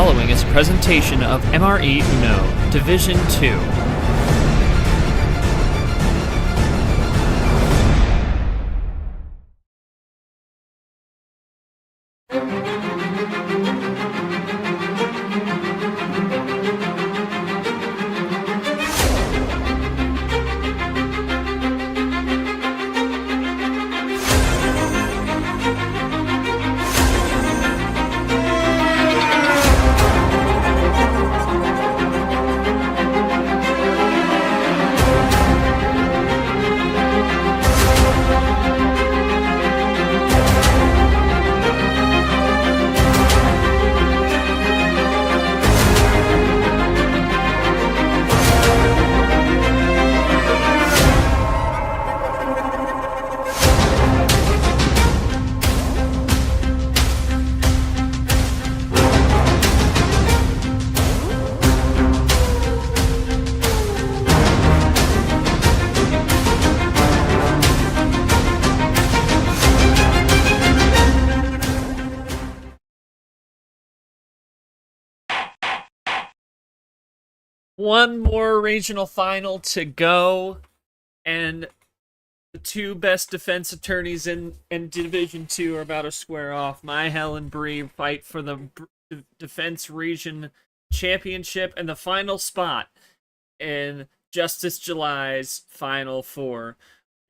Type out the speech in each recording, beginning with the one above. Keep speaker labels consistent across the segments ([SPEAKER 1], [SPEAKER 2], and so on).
[SPEAKER 1] following is a presentation of MRE UNO, Division 2. One more regional final to go, and the two best defense attorneys in Division 2 are about to square off. Mihael and brii fight for the Defense Region Championship and the final spot in Justice July's Final Four.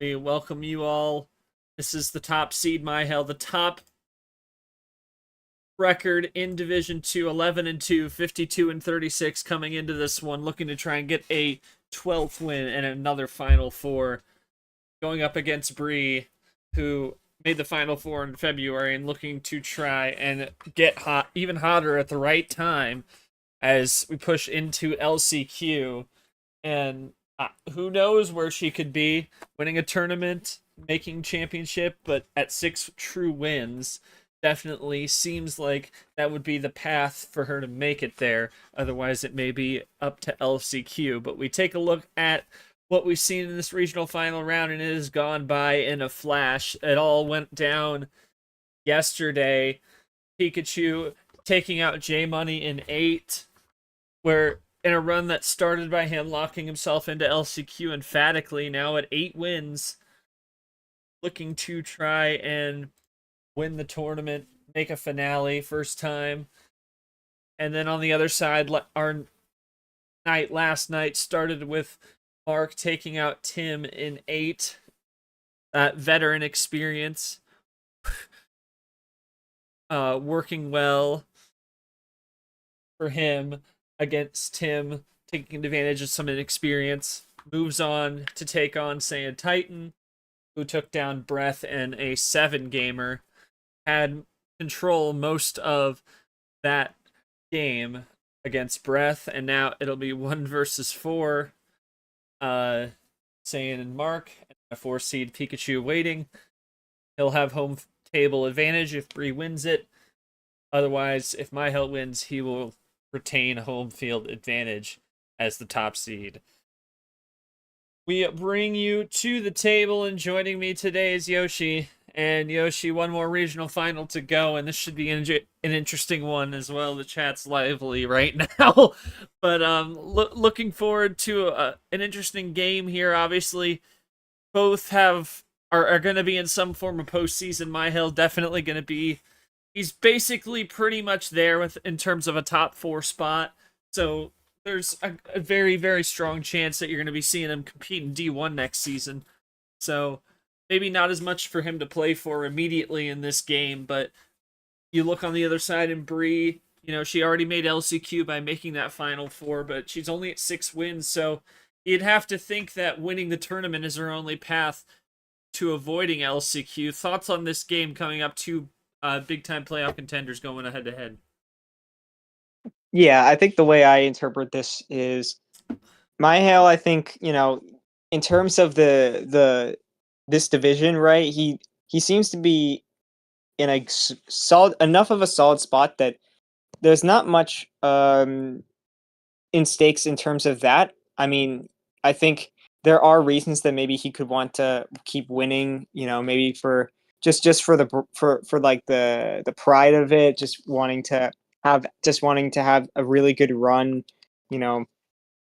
[SPEAKER 1] We welcome you all. This is the top seed, Mihael, the top record in Division 2, 11-2, 52-36 coming into this one, looking to try and get a 12th win and another Final Four, going up against brii, who made the Final Four in February and looking to try and get hot, even hotter at the right time as we push into LCQ. And who knows where she could be, winning a tournament, making championship, but at 6 true wins, definitely seems like that would be the path for her to make it there. Otherwise, it may be up to LCQ. But we take a look at what we've seen in this regional final round, and it has gone by in a flash. It all went down yesterday. Pikachu taking out J-Money in 8, where in a run that started by him locking himself into LCQ emphatically, now at 8 wins, looking to try and win the tournament, make a finale first time. And then on the other side, our last night started with Mark taking out Tim in 8. Veteran experience. Working well for him against Tim, taking advantage of some inexperience. Moves on to take on Saiyan Titan, who took down Breath and a 7-gamer. Had control most of that game against Breath, and now it'll be 1 versus 4. Saiyan and Mark, and a 4-seed Pikachu waiting. He'll have home table advantage if brii wins it. Otherwise, if Mihael wins, he will retain home field advantage as the top seed. We bring you to the table, and joining me today is Yoshi. And Yoshi, one more regional final to go, and this should be an interesting one as well. The chat's lively right now, but looking forward to an interesting game here. Obviously, both are going to be in some form of postseason. Mihael definitely going to be. He's basically pretty much there in terms of a top 4 spot. So there's a very, very strong chance that you're going to be seeing him compete in D1 next season. So maybe not as much for him to play for immediately in this game, but you look on the other side in brii, she already made LCQ by making that Final Four, but she's only at 6 wins, so you'd have to think that winning the tournament is her only path to avoiding LCQ. Thoughts on this game coming up, 2 big-time playoff contenders going head-to-head?
[SPEAKER 2] Yeah, I think the way I interpret this is Mihael, I think, in terms of this division, right? He seems to be in a solid enough of a solid spot that there's not much in stakes in terms of that. I mean, I think there are reasons that maybe he could want to keep winning, maybe for just for the pride of it, just wanting to wanting to have a really good run, you know,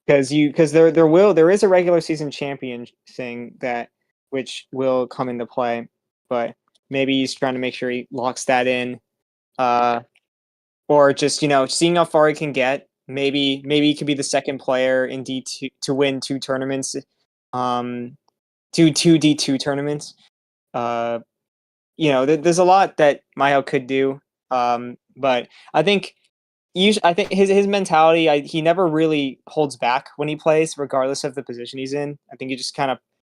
[SPEAKER 2] because there is a regular season champion thing that which will come into play, but maybe he's trying to make sure he locks that in, or just seeing how far he can get. Maybe he could be the second player in D2 to win two tournaments, um, two D2 tournaments. Uh, there's a lot that Mihael could do, but I think I think his mentality, he never really holds back when he plays, regardless of the position he's in. I think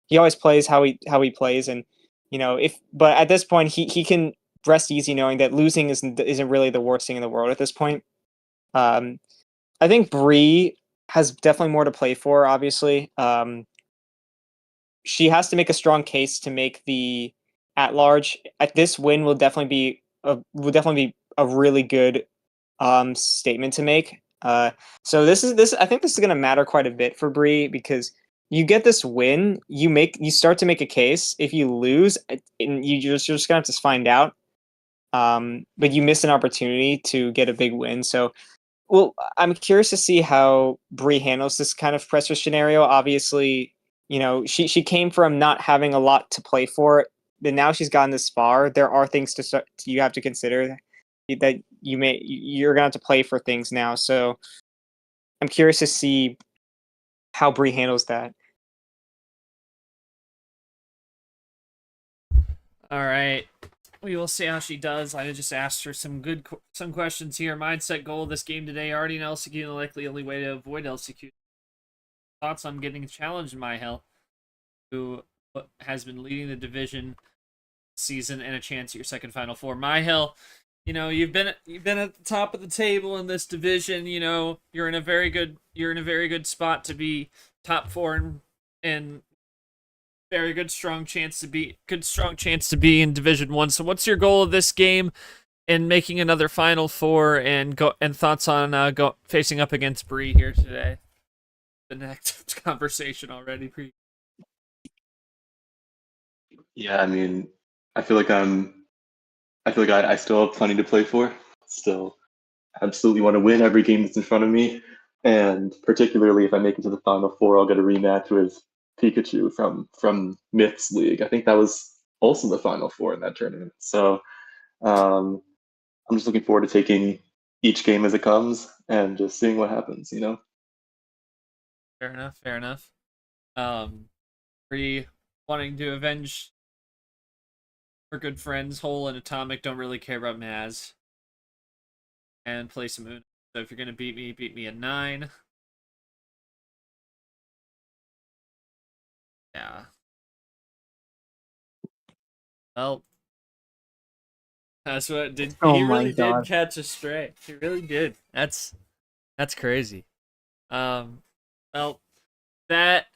[SPEAKER 2] he always plays how he plays, and if but at this point he can rest easy knowing that losing isn't really the worst thing in the world at this point. Um, I think Brii has definitely more to play for. Obviously, she has to make a strong case to make the at large. At this win will definitely be a really good statement to make. So this I think this is going to matter quite a bit for Brii because you get this win, you start to make a case. If you lose, you're just gonna have to find out. But you miss an opportunity to get a big win. So, well, I'm curious to see how Brii handles this kind of pressure scenario. Obviously, she came from not having a lot to play for, but now she's gotten this far. There are things you have to consider that you're gonna have to play for things now. So I'm curious to see how Brie handles that.
[SPEAKER 1] All right. We will see how she does. I just asked her some questions here. Mindset goal of this game today. Already an LCQ, and the likely only way to avoid LCQ. Thoughts on getting challenged, Mihael, who has been leading the division season and a chance at your second Final Four. Mihael, you've been at the top of the table in this division. You're in a very good spot to be top four and very good strong chance to be in Division 1. So what's your goal of this game and making another Final Four, and thoughts on facing up against Brii here today? The next conversation already.
[SPEAKER 3] Yeah, I mean, I feel like I still have plenty to play for. Still absolutely want to win every game that's in front of me. And particularly if I make it to the Final Four, I'll get a rematch with Pikachu from Myths League. I think that was also the Final Four in that tournament. So um, I'm just looking forward to taking each game as it comes and just seeing what happens, you know?
[SPEAKER 1] Fair enough. Fair enough. Brii wanting to avenge her good friends, Hole and Atomic, don't really care about Maz. And play some Uno. So if you're gonna beat me at 9. Yeah. Well, that's what did.
[SPEAKER 2] Oh
[SPEAKER 1] He
[SPEAKER 2] my
[SPEAKER 1] really did
[SPEAKER 2] god.
[SPEAKER 1] catch a stray. He really did. That's crazy. Well, that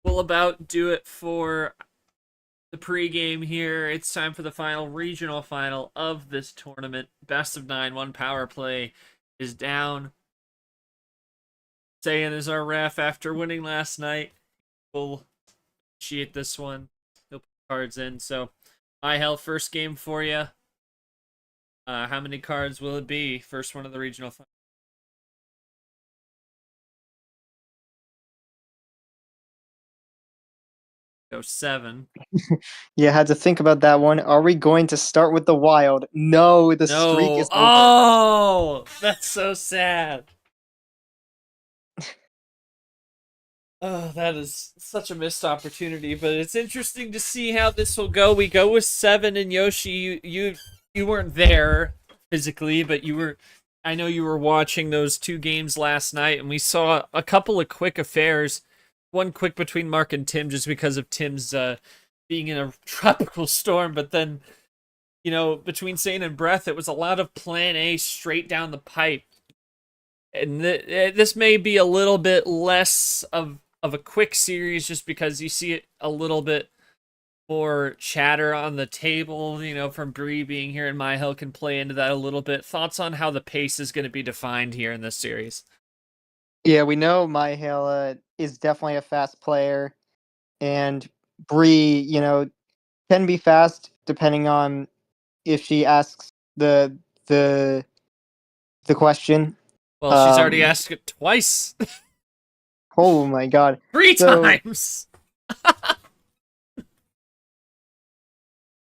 [SPEAKER 1] will about do it for the pregame here. It's time for the regional final of this tournament. Best of 9, one power play is down. Sayan is our ref after winning last night. We'll initiate this one. He'll put cards in. So, Mihael, first game for you. How many cards will it be? First one of the regional final. Go 7.
[SPEAKER 2] Yeah, I had to think about that one. Are we going to start with the wild? No, the streak
[SPEAKER 1] No.
[SPEAKER 2] is over.
[SPEAKER 1] Oh, that's so sad. Oh, that is such a missed opportunity, but it's interesting to see how this will go. We go with 7, and Yoshi, you weren't there physically, but I know you were watching those 2 games last night, and we saw a couple of quick affairs. One quick between Mark and Tim, just because of Tim's being in a tropical storm, but then between Sane and Breath, it was a lot of Plan A straight down the pipe, and this may be a little bit less of a quick series just because you see it a little bit more chatter on the table, from Brii being here, and Mihael can play into that a little bit. Thoughts on how the pace is going to be defined here in this series?
[SPEAKER 2] Yeah, we know Mihaela is definitely a fast player, and Brie, can be fast depending on if she asks the the question.
[SPEAKER 1] Well, she's already asked it twice.
[SPEAKER 2] Oh my god.
[SPEAKER 1] 3
[SPEAKER 2] So-
[SPEAKER 1] times!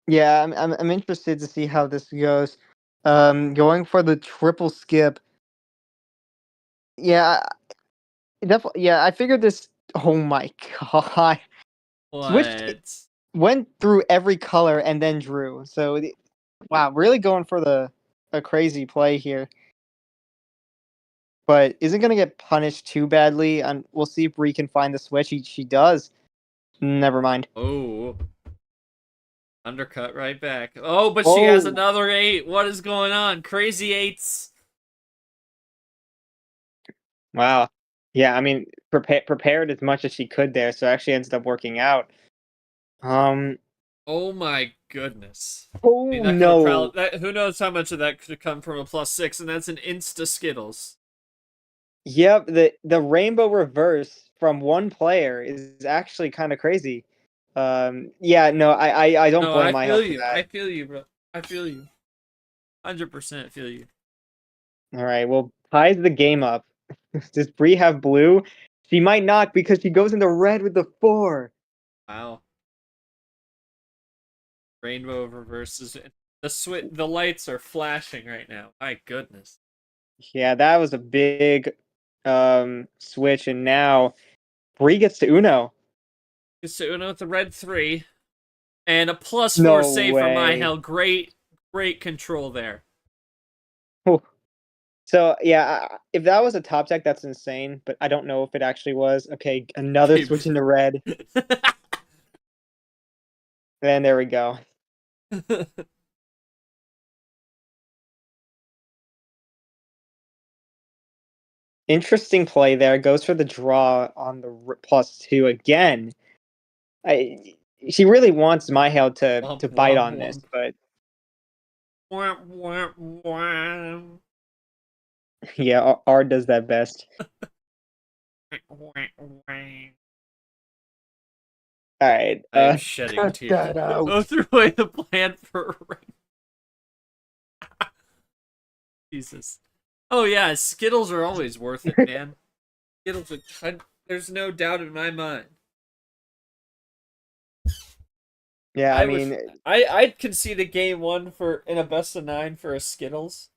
[SPEAKER 2] Yeah, I'm interested to see how this goes. Going for the triple skip. Yeah, definitely. Yeah, I figured this. Oh my god! Switched,
[SPEAKER 1] What?
[SPEAKER 2] went through every color and then drew. So, wow, really going for a crazy play here. But isn't gonna get punished too badly. And we'll see if Bree can find the switch. She does. Never mind.
[SPEAKER 1] Oh. Undercut right back. Oh, but she has another 8. What is going on? Crazy 8s.
[SPEAKER 2] Wow. Yeah, I mean, prepared as much as she could there, so actually ends up working out.
[SPEAKER 1] Oh my goodness.
[SPEAKER 2] Oh
[SPEAKER 1] I mean, that
[SPEAKER 2] no.
[SPEAKER 1] who knows how much of that could have come from a +6, and that's an insta Skittles.
[SPEAKER 2] Yep, the rainbow reverse from one player is actually kind of crazy. Yeah, no, I don't
[SPEAKER 1] No,
[SPEAKER 2] blame
[SPEAKER 1] I
[SPEAKER 2] Mihael
[SPEAKER 1] feel
[SPEAKER 2] for
[SPEAKER 1] you.
[SPEAKER 2] that.
[SPEAKER 1] I feel you, bro. I feel you. 100% feel you.
[SPEAKER 2] All right, well, ties the game up. Does Bree have blue? She might not because she goes into red with the 4.
[SPEAKER 1] Wow. Rainbow reverses. The lights are flashing right now. My goodness.
[SPEAKER 2] Yeah, that was a big switch, and now Bree gets to Uno.
[SPEAKER 1] So Uno with the red 3. And a +4
[SPEAKER 2] No
[SPEAKER 1] save for
[SPEAKER 2] way.
[SPEAKER 1] Mihael. Great control there.
[SPEAKER 2] So yeah, if that was a top deck, that's insane. But I don't know if it actually was. Okay, another switch into red. And there we go. Interesting play there. Goes for the draw on the +2 again. She really wants Mihael to
[SPEAKER 1] Womp,
[SPEAKER 2] bite
[SPEAKER 1] womp,
[SPEAKER 2] on this,
[SPEAKER 1] womp.
[SPEAKER 2] but
[SPEAKER 1] Womp, womp, womp.
[SPEAKER 2] yeah, R does that best. All right,
[SPEAKER 1] I am shedding
[SPEAKER 2] cut
[SPEAKER 1] tears.
[SPEAKER 2] that out.
[SPEAKER 1] Oh, threw away the plan for a ring. Jesus. Oh yeah, Skittles are always worth it, man. Skittles are. There's no doubt in my mind.
[SPEAKER 2] Yeah, I mean,
[SPEAKER 1] I'd concede a game 1 for in a best of 9 for a Skittles.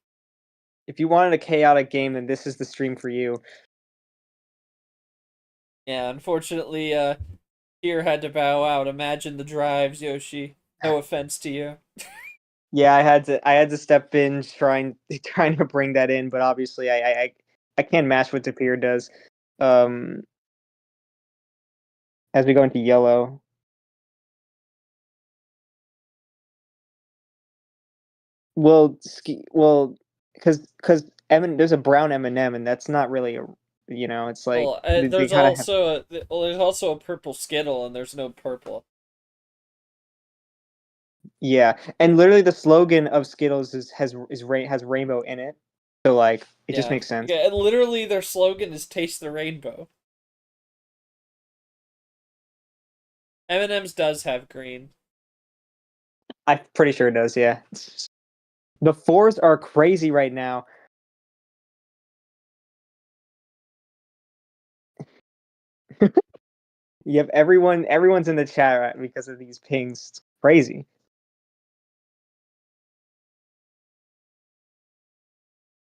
[SPEAKER 2] if you wanted a chaotic game, then this is the stream for you.
[SPEAKER 1] Yeah, unfortunately, Here had to bow out. Imagine the drives, Yoshi. No offense to you.
[SPEAKER 2] Yeah, I had to step in trying to bring that in, but obviously I can't match what Tapir does. Um, as we go into yellow. Well, because there's a brown M&M, and that's not really a, it's like
[SPEAKER 1] Well,
[SPEAKER 2] they kind of have.
[SPEAKER 1] there's also a purple Skittle, and there's no purple.
[SPEAKER 2] Yeah, and literally the slogan of Skittles has rainbow in it, so like it just makes sense.
[SPEAKER 1] Yeah, and literally their slogan is "Taste the Rainbow." M&M's does have green.
[SPEAKER 2] I'm pretty sure it does. Yeah, the 4s are crazy right now. You have everyone's in the chat right, because of these pings. It's crazy.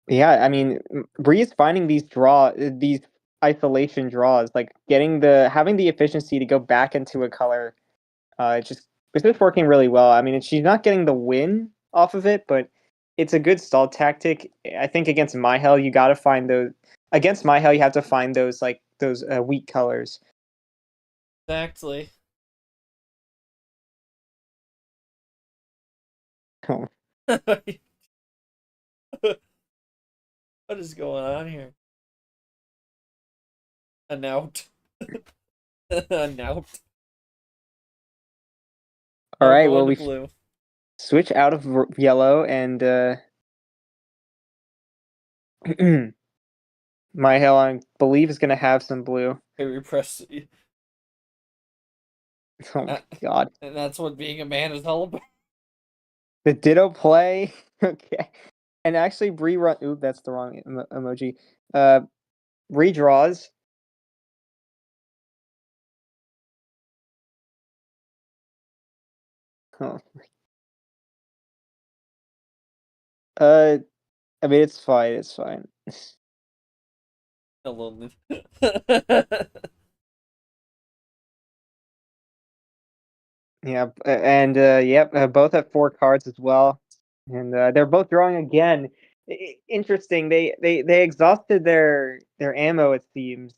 [SPEAKER 2] Yeah, I mean, Bree is finding these isolation draws, like having the efficiency to go back into a color. It's just working really well. I mean, she's not getting the win off of it, but it's a good stall tactic. I think against Mihael, you got to find those. Against Mihael, you have to find those weak colors.
[SPEAKER 1] Exactly.
[SPEAKER 2] Oh.
[SPEAKER 1] What is going on here? A nout. A nout.
[SPEAKER 2] All right,
[SPEAKER 1] Going
[SPEAKER 2] well
[SPEAKER 1] to
[SPEAKER 2] we
[SPEAKER 1] blue.
[SPEAKER 2] switch out of yellow and Mihael, I believe, is going to have some blue.
[SPEAKER 1] I repress.
[SPEAKER 2] Oh my god.
[SPEAKER 1] And that's what being a man is all about.
[SPEAKER 2] The Ditto play. Okay. And actually, Bree run. Ooh, that's the wrong emoji. Bree draws. Oh. I mean, it's fine. It's fine.
[SPEAKER 1] Alone.
[SPEAKER 2] Yeah, and yep, both have 4 cards as well, and they're both drawing again. Interesting. They exhausted their ammo, it seems,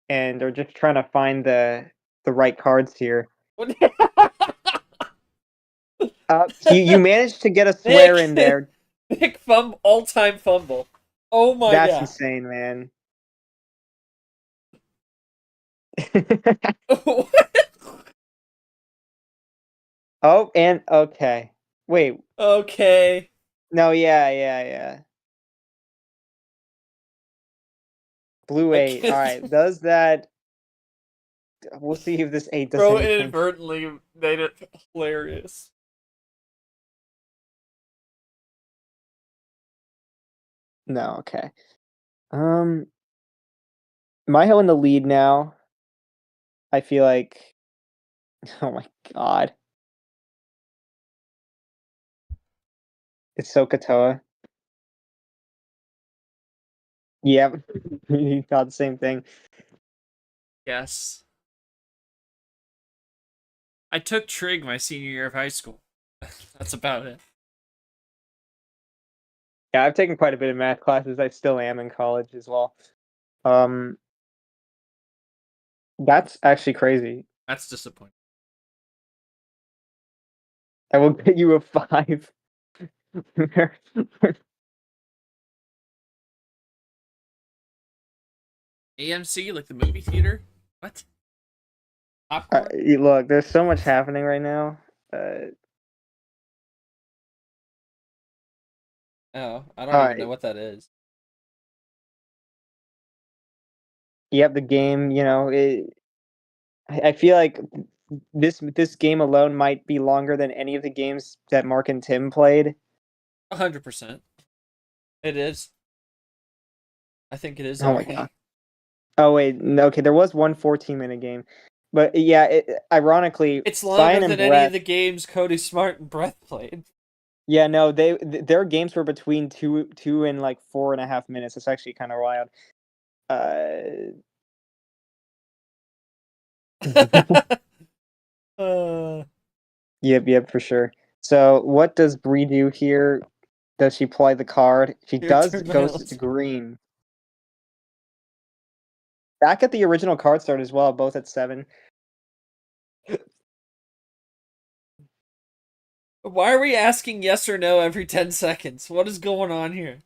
[SPEAKER 2] and are just trying to find the right cards here. You managed to get a swear in there.
[SPEAKER 1] Nick all-time fumble. Oh my
[SPEAKER 2] That's
[SPEAKER 1] god.
[SPEAKER 2] insane, man. Oh, and okay. Wait.
[SPEAKER 1] Okay.
[SPEAKER 2] No, yeah. Blue 8. All right. Does that? We'll see if this 8 does
[SPEAKER 1] Bro
[SPEAKER 2] anything.
[SPEAKER 1] inadvertently made it hilarious.
[SPEAKER 2] No, okay. Mihael in the lead now. I feel like, oh my god, it's so Katoa. Yep, he thought the same thing.
[SPEAKER 1] Yes. I took trig my senior year of high school. That's about it.
[SPEAKER 2] Yeah, I've taken quite a bit of math classes. I still am in college as well. Um, that's actually crazy.
[SPEAKER 1] That's disappointing.
[SPEAKER 2] I will get you a 5.
[SPEAKER 1] AMC, like the movie theater? What? Popcorn?
[SPEAKER 2] Look, there's so much happening right now.
[SPEAKER 1] Oh, I don't even know what that is.
[SPEAKER 2] Yep, the game. I feel like this game alone might be longer than any of the games that Mark and Tim played.
[SPEAKER 1] 100%. It is. I think it is
[SPEAKER 2] Oh my
[SPEAKER 1] already.
[SPEAKER 2] god. Oh wait, no, okay, there was one 14-minute game. But yeah, ironically,
[SPEAKER 1] It's
[SPEAKER 2] Cyan
[SPEAKER 1] longer
[SPEAKER 2] and
[SPEAKER 1] than any of
[SPEAKER 2] Breath.
[SPEAKER 1] the games Cody Smart and Breath played.
[SPEAKER 2] Yeah, no, their games were between two and like 4.5 minutes. It's actually kind of wild. Uh,
[SPEAKER 1] uh,
[SPEAKER 2] yep, for sure. So what does Bree do here? Does she play the card? She
[SPEAKER 1] your
[SPEAKER 2] does
[SPEAKER 1] turn,
[SPEAKER 2] goes
[SPEAKER 1] Miles.
[SPEAKER 2] to green. Back at the original card start as well, both at 7.
[SPEAKER 1] Why are we asking yes or no every 10 seconds? What is going on here?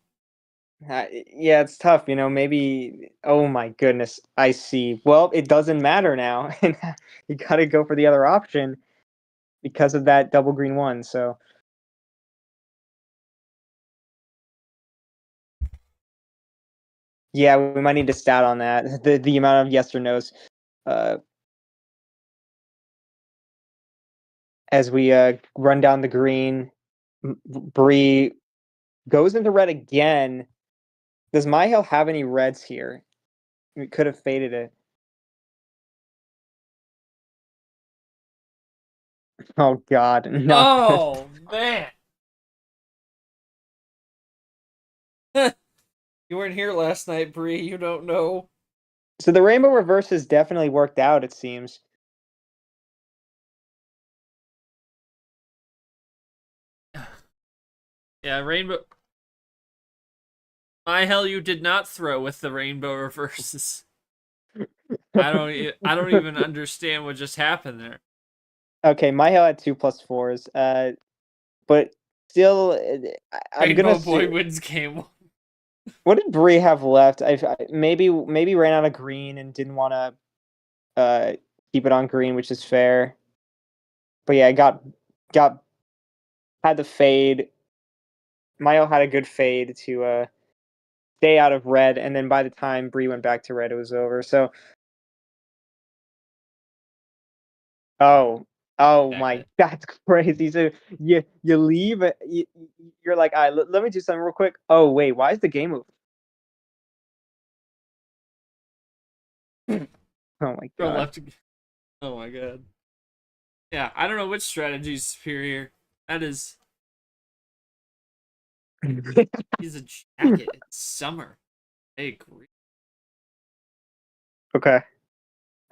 [SPEAKER 2] Yeah, it's tough, maybe. Oh my goodness, I see. Well, it doesn't matter now. You got to go for the other option because of that double green one. So, yeah, we might need to stat on that. The amount of yes or nos. Uh, as we run down the green, Bree goes into red again. Does Mihael have any reds here? We could have faded it. Oh God, not good.
[SPEAKER 1] Oh, man. You weren't here last night, Bree. You don't know.
[SPEAKER 2] So the rainbow reverse has definitely worked out, it seems.
[SPEAKER 1] Yeah, rainbow. My hell, you did not throw with the rainbow reverses. I don't even understand what just happened there.
[SPEAKER 2] Okay, Mihail had 2+4s. But still, I'm
[SPEAKER 1] Rainbow
[SPEAKER 2] gonna
[SPEAKER 1] boy
[SPEAKER 2] say.
[SPEAKER 1] wins game 1.
[SPEAKER 2] What did Bree have left? Maybe ran out of green and didn't want to keep it on green, which is fair. But yeah, got had the fade. Mayo had a good fade to stay out of red, and then by the time Bree went back to red, it was over. So, oh, Oh my,
[SPEAKER 1] Exactly.
[SPEAKER 2] that's crazy. So you leave, you're like, all right, let me do something real quick. Oh wait, why is the game over? Oh my
[SPEAKER 1] Throw
[SPEAKER 2] god.
[SPEAKER 1] left. Oh my god. Yeah, I don't know which strategy is superior. That is, he's a jacket. It's summer. I agree.
[SPEAKER 2] Okay.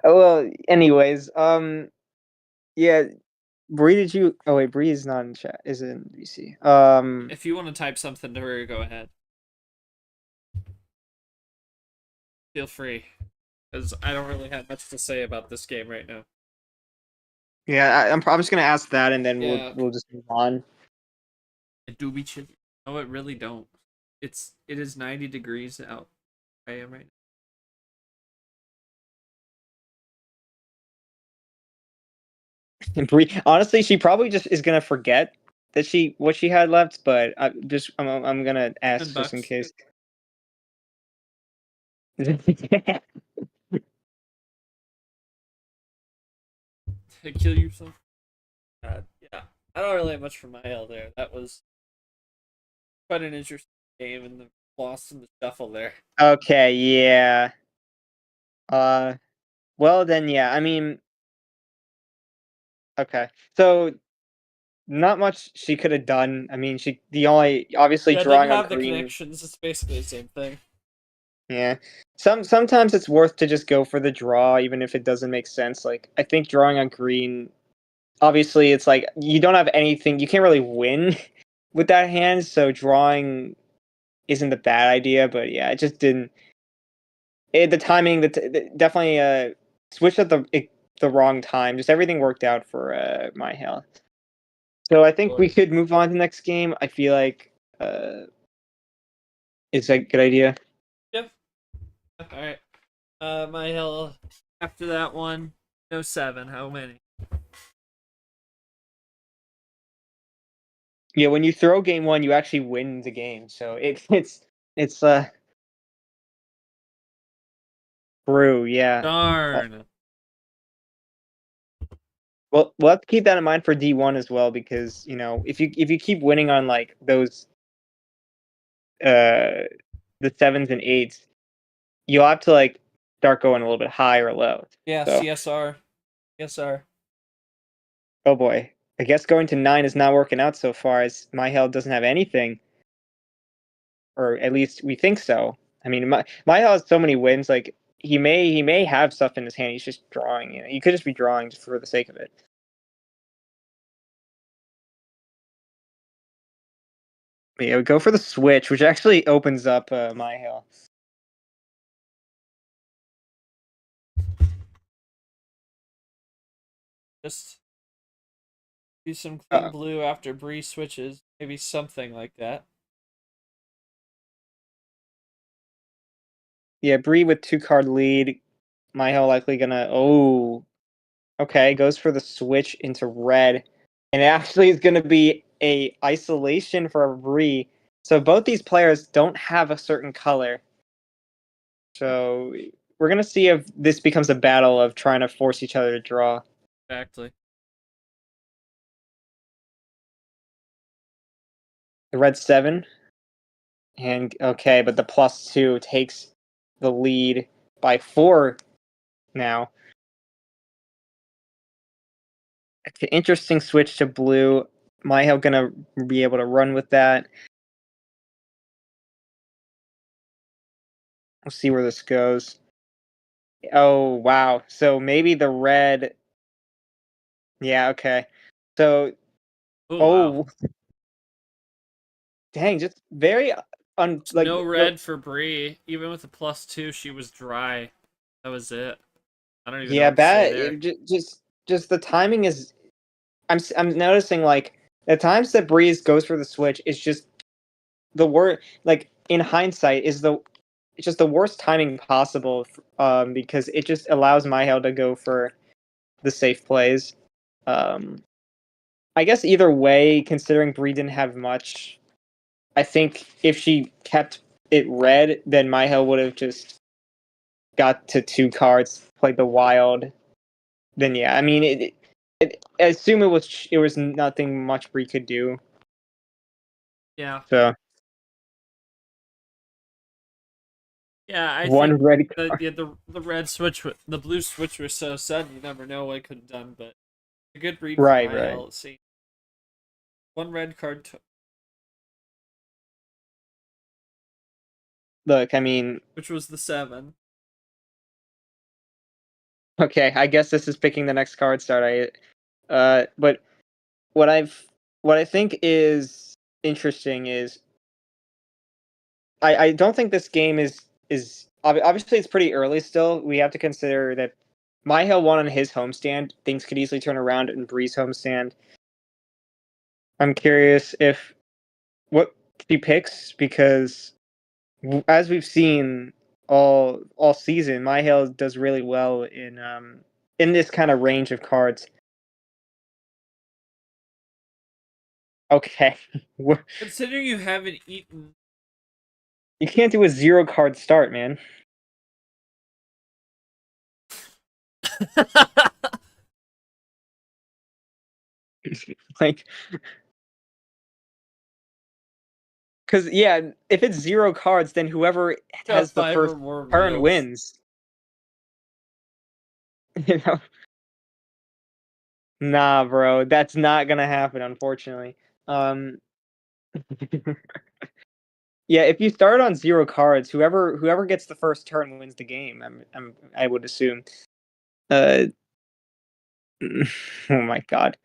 [SPEAKER 2] Oh, well, anyways, yeah, Bree, did you? Oh wait, Bree is not in chat. Is in VC.
[SPEAKER 1] If you want to type something to her, go ahead. Feel free, because I don't really have much to say about this game right now.
[SPEAKER 2] Yeah, I'm just gonna ask that, and then we'll
[SPEAKER 1] Yeah,
[SPEAKER 2] we'll just move on.
[SPEAKER 1] it do be chilly. No, it really don't. It is 90 degrees out. I am right
[SPEAKER 2] And Bree, honestly, she probably just is gonna forget that what she had left, but I'm gonna
[SPEAKER 1] now.
[SPEAKER 2] ask just in
[SPEAKER 1] $10.
[SPEAKER 2] case.
[SPEAKER 1] Kill yourself. Yeah, I don't really have much for Mihael there. That was quite an interesting game, and the lost in the shuffle there.
[SPEAKER 2] Okay, yeah. Uh, well then, yeah. I mean, okay. So not much she could have done. I mean, the only obviously
[SPEAKER 1] Yeah, I didn't
[SPEAKER 2] drawing on
[SPEAKER 1] have the
[SPEAKER 2] green.
[SPEAKER 1] connections. It's basically the same thing.
[SPEAKER 2] Yeah. Sometimes it's worth to just go for the draw, even if it doesn't make sense. Like I think drawing on green, obviously, it's like you don't have anything. You can't really win with that hand, so drawing isn't a bad idea. But yeah, it just didn't. The timing, definitely switched at the wrong time. Just everything worked out for my hell. So I think we could move on to the next game. I feel like it's a good idea.
[SPEAKER 1] Yep. All right. Mihael. After that one, no 7. How many?
[SPEAKER 2] Yeah, when you throw game one, you actually win the game. So it's brew, yeah. Uh,
[SPEAKER 1] Darn.
[SPEAKER 2] well, we'll have to keep that in mind for D1 as well, because if you keep winning on like those uh the sevens and eights, you'll have to like start going a little bit high or low.
[SPEAKER 1] Yeah,
[SPEAKER 2] So
[SPEAKER 1] CSR. CSR.
[SPEAKER 2] oh boy, I guess going to 9 is not working out so far, as my hell doesn't have anything, or at least we think so. I mean, my hell has so many wins. Like he may have stuff in his hand. He's just drawing. He could just be drawing just for the sake of it. But yeah, we go for the switch, which actually opens up my hell.
[SPEAKER 1] Just do some clean
[SPEAKER 2] Uh,
[SPEAKER 1] blue after Bree switches. Maybe something like that.
[SPEAKER 2] yeah, Bree with 2-card lead. My hell likely gonna. Oh, okay, goes for the switch into red, and it actually is gonna be a isolation for Bree. So both these players don't have a certain color. So we're gonna see if this becomes a battle of trying to force each other to draw.
[SPEAKER 1] Exactly.
[SPEAKER 2] The red 7, and okay, but the +2 takes the lead by 4 now. It's an interesting switch to blue. Mihail gonna be able to run with that. We'll see where this goes. Oh wow! So maybe the red. Yeah. Okay. So
[SPEAKER 1] Oh wow.
[SPEAKER 2] oh dang, just very like
[SPEAKER 1] No red for Bree. Even with the +2, she was dry. That was it. I don't even know
[SPEAKER 2] yeah,
[SPEAKER 1] what to say
[SPEAKER 2] bad.
[SPEAKER 1] there.
[SPEAKER 2] Just the timing is. I'm noticing like the times that Breeze goes for the switch is just the word. Like in hindsight, it's just the worst timing possible. Because it just allows Mihail to go for the safe plays. Um, I guess either way, considering Bree didn't have much, I think if she kept it red, then Mihail would have just got to 2 cards, played the wild. Then yeah, I mean I assume it was nothing much Brie could do.
[SPEAKER 1] Yeah.
[SPEAKER 2] So
[SPEAKER 1] Yeah, I
[SPEAKER 2] one
[SPEAKER 1] think
[SPEAKER 2] red
[SPEAKER 1] the
[SPEAKER 2] card.
[SPEAKER 1] yeah, the red switch, the blue switch was so sudden. You never know what it could have done, but a good read from
[SPEAKER 2] Right,
[SPEAKER 1] my
[SPEAKER 2] right.
[SPEAKER 1] LC. One red card.
[SPEAKER 2] Look, I mean,
[SPEAKER 1] Which was the 7.
[SPEAKER 2] okay, I guess this is picking the next card start. But what I think is interesting is I don't think this game is obviously it's pretty early still. We have to consider that Mihael won on his homestand. Things could easily turn around in Bree's homestand. I'm curious if what he picks because as we've seen all season, Mihael does really well in this kind of range of cards. Okay,
[SPEAKER 1] Considering you haven't eaten.
[SPEAKER 2] you can't do a 0 card start, man. Like, because yeah, if it's 0 cards, then whoever
[SPEAKER 1] Got
[SPEAKER 2] has the
[SPEAKER 1] 5
[SPEAKER 2] first
[SPEAKER 1] or more
[SPEAKER 2] turn
[SPEAKER 1] meals.
[SPEAKER 2] wins. You know, nah, bro, that's not gonna happen, unfortunately. Um, yeah, if you start on 0 cards, whoever gets the first turn wins the game. I would assume. Uh, oh my god.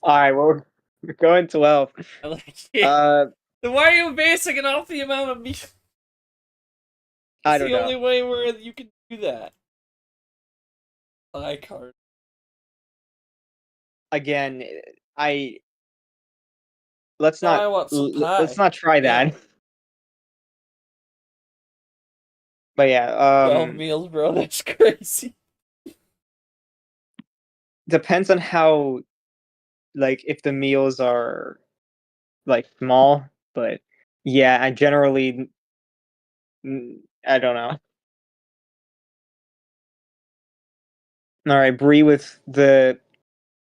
[SPEAKER 2] All right, well, we're going 12.
[SPEAKER 1] I like it.
[SPEAKER 2] Uh,
[SPEAKER 1] Then why are you basing it off the amount of meat?
[SPEAKER 2] I
[SPEAKER 1] It's
[SPEAKER 2] don't
[SPEAKER 1] the
[SPEAKER 2] know.
[SPEAKER 1] only way where you can do that. High card.
[SPEAKER 2] Again, I
[SPEAKER 1] Now I want some
[SPEAKER 2] let's
[SPEAKER 1] pie.
[SPEAKER 2] not try that.
[SPEAKER 1] Yeah.
[SPEAKER 2] But yeah,
[SPEAKER 1] 12 meals, bro. That's crazy.
[SPEAKER 2] depends on how like if the meals are like small, but yeah, I generally I don't know. All right, Bree with the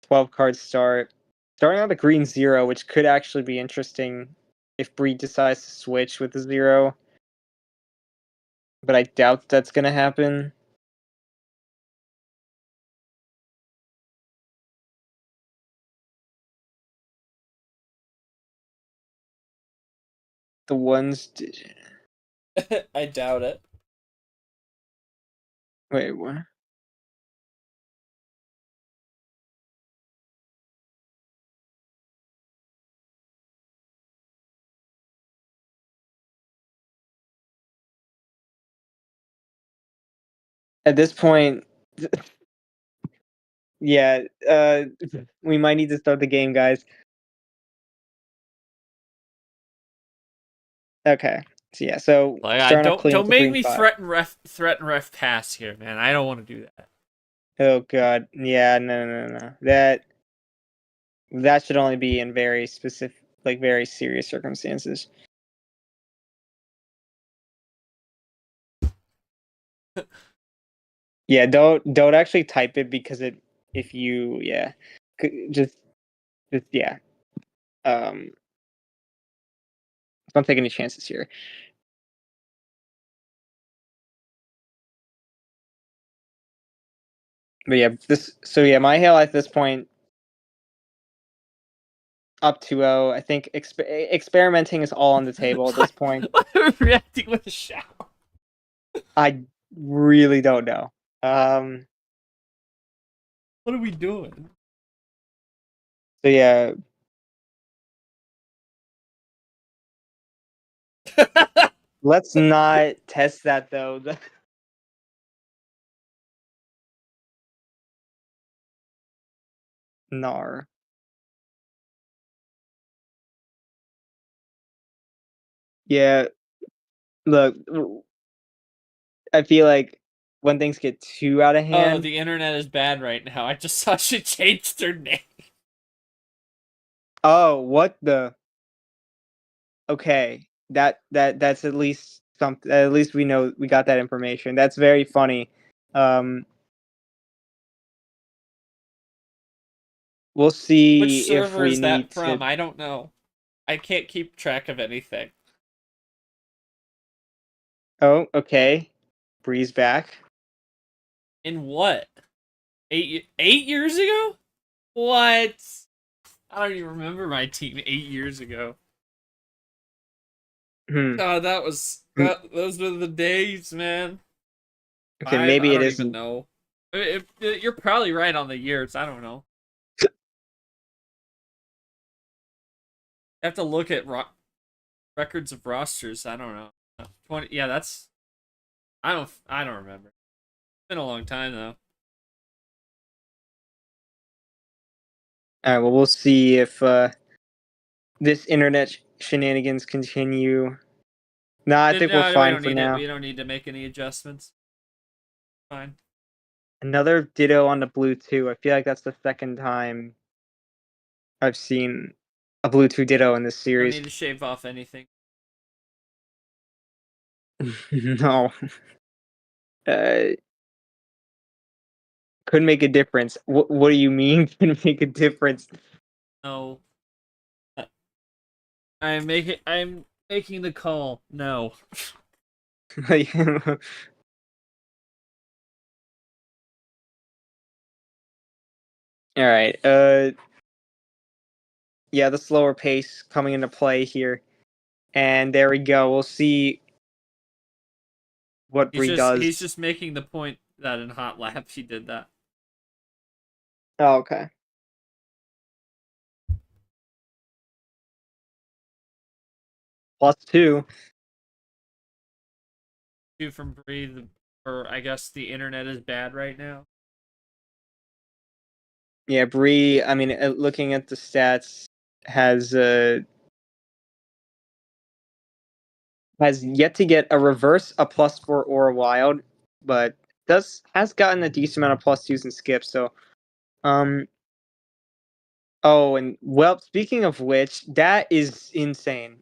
[SPEAKER 2] 12 card start, starting on the green 0, which could actually be interesting if Bree decides to switch with the 0, but I doubt that's gonna happen. The ones.
[SPEAKER 1] I doubt it.
[SPEAKER 2] Wait, what? At this point, yeah, we might need to start the game, guys. Okay, so yeah, so
[SPEAKER 1] Like, I
[SPEAKER 2] starting off clean
[SPEAKER 1] don't
[SPEAKER 2] with the
[SPEAKER 1] make
[SPEAKER 2] green
[SPEAKER 1] me
[SPEAKER 2] 5.
[SPEAKER 1] threaten ref pass here, man. I don't want to do that.
[SPEAKER 2] Oh god, yeah, no. That should only be in very specific, like very serious circumstances. Yeah, don't actually type it because if you just yeah. Um, don't take any chances here. But yeah, my hail at this point up 2-0. I think experimenting is all on the table at this point.
[SPEAKER 1] Why are we reacting with a shower?
[SPEAKER 2] I really don't know.
[SPEAKER 1] What are we doing?
[SPEAKER 2] So yeah, let's not test that though. Nar. Yeah, look, I feel like when things get too out of
[SPEAKER 1] Oh,
[SPEAKER 2] hand.
[SPEAKER 1] the internet is bad right now. I just saw she changed her name.
[SPEAKER 2] Oh, what the? Okay, that's at least something. At least we know we got that information. That's very funny. Um, we'll
[SPEAKER 1] Which
[SPEAKER 2] see if
[SPEAKER 1] server
[SPEAKER 2] we
[SPEAKER 1] is that
[SPEAKER 2] need
[SPEAKER 1] from?
[SPEAKER 2] to.
[SPEAKER 1] I don't know. I can't keep track of anything.
[SPEAKER 2] Oh, okay. Breeze back.
[SPEAKER 1] In what? 8 years ago? What? I don't even remember my team 8 years ago.
[SPEAKER 2] Hmm.
[SPEAKER 1] God, that was those were the days, man.
[SPEAKER 2] Okay,
[SPEAKER 1] 5? I
[SPEAKER 2] maybe it
[SPEAKER 1] don't even
[SPEAKER 2] isn't.
[SPEAKER 1] know. You're probably right on the years. I don't know. I have to look at records of rosters. I don't know. 20. Yeah, that's. I don't remember. It's been a long time though.
[SPEAKER 2] All right. Well, we'll see if this internet shenanigans continue. Nah, I think we're
[SPEAKER 1] No, we
[SPEAKER 2] fine
[SPEAKER 1] don't
[SPEAKER 2] for
[SPEAKER 1] need it.
[SPEAKER 2] now.
[SPEAKER 1] We don't need to make any adjustments. Fine.
[SPEAKER 2] Another ditto on the blue 2. I feel like that's the second time I've seen a blue 2 ditto in this
[SPEAKER 1] Don't
[SPEAKER 2] series.
[SPEAKER 1] need to shave off anything.
[SPEAKER 2] No. Uh, couldn't make a difference. What do you mean couldn't make a difference?
[SPEAKER 1] No. I'm making the call. No.
[SPEAKER 2] Like, all right. Yeah, the slower pace coming into play here. And there we go. We'll see what Bree
[SPEAKER 1] He's
[SPEAKER 2] does.
[SPEAKER 1] just making the point that in hot lap he did that.
[SPEAKER 2] Oh, okay. +2.
[SPEAKER 1] Two from Bree, or I guess the internet is bad right now.
[SPEAKER 2] Yeah, Bree, I mean, looking at the stats, has has yet to get a reverse, a +4, or a wild, but has gotten a decent amount of +2s and skips. So, um, oh, and well, speaking of which, that is insane.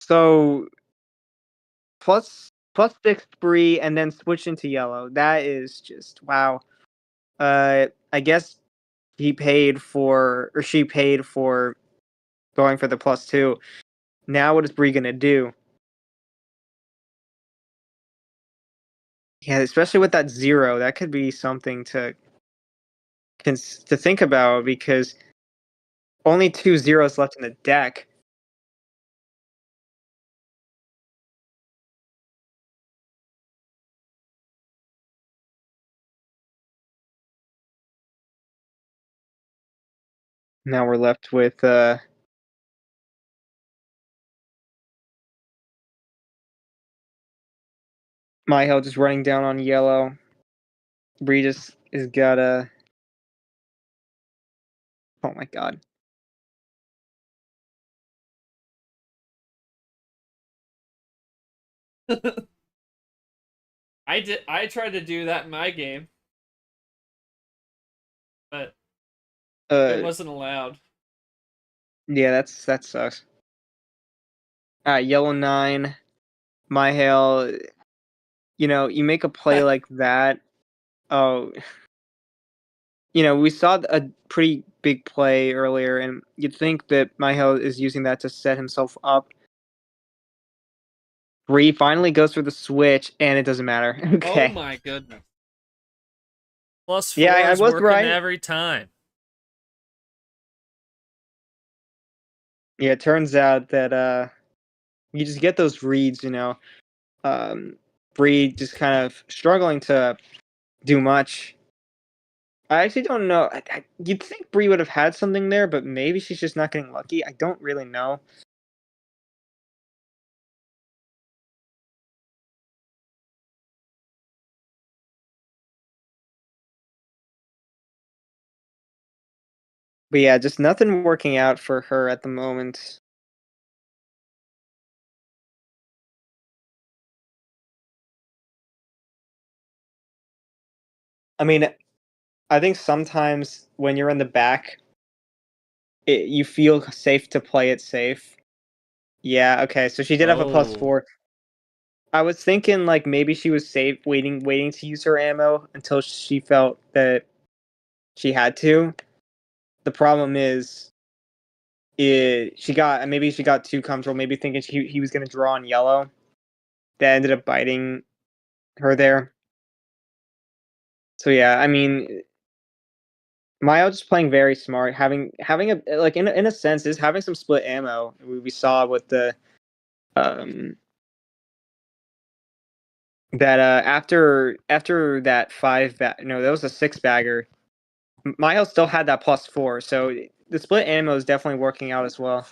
[SPEAKER 2] So plus 6 Bree, and then switch into yellow. That is just wow. I guess he paid for, or she paid for going for the +2. Now, what is Bree gonna do? Yeah, especially with that 0, that could be something to think about because only 2 zeros left in the deck. Now we're left with Mihael just running down on yellow. Bree just is gotta. Oh my god.
[SPEAKER 1] I tried to do that in my game, but it
[SPEAKER 2] Uh,
[SPEAKER 1] wasn't allowed.
[SPEAKER 2] yeah, that sucks. Yellow 9. Mihael, you make a play like that. Oh, we saw a pretty big play earlier, and you'd think that Mihael is using that to set himself up. Bree finally goes for the switch, and it doesn't matter.
[SPEAKER 1] Oh
[SPEAKER 2] Okay.
[SPEAKER 1] my goodness. Plus
[SPEAKER 2] Yeah,
[SPEAKER 1] four
[SPEAKER 2] I
[SPEAKER 1] is
[SPEAKER 2] was
[SPEAKER 1] working
[SPEAKER 2] right.
[SPEAKER 1] every time.
[SPEAKER 2] Yeah, it turns out that you just get those reads, Bree just kind of struggling to do much. I actually don't know. You'd think Bree would have had something there, but maybe she's just not getting lucky. I don't really know. But yeah, just nothing working out for her at the moment. I mean, I think sometimes when you're in the back, you feel safe to play it safe. Yeah, okay, so she did have a
[SPEAKER 1] Oh.
[SPEAKER 2] +4. I was thinking like maybe she was safe, waiting to use her ammo until she felt that she had to. The problem is, she got too comfortable, maybe thinking he was gonna draw on yellow. That ended up biting her there. So yeah, I mean, Mihael just playing very smart, having a like in a sense is having some split ammo. We saw with the um that after that no, that was a six bagger. Mihael still had that +4, so the split ammo is definitely working out as well.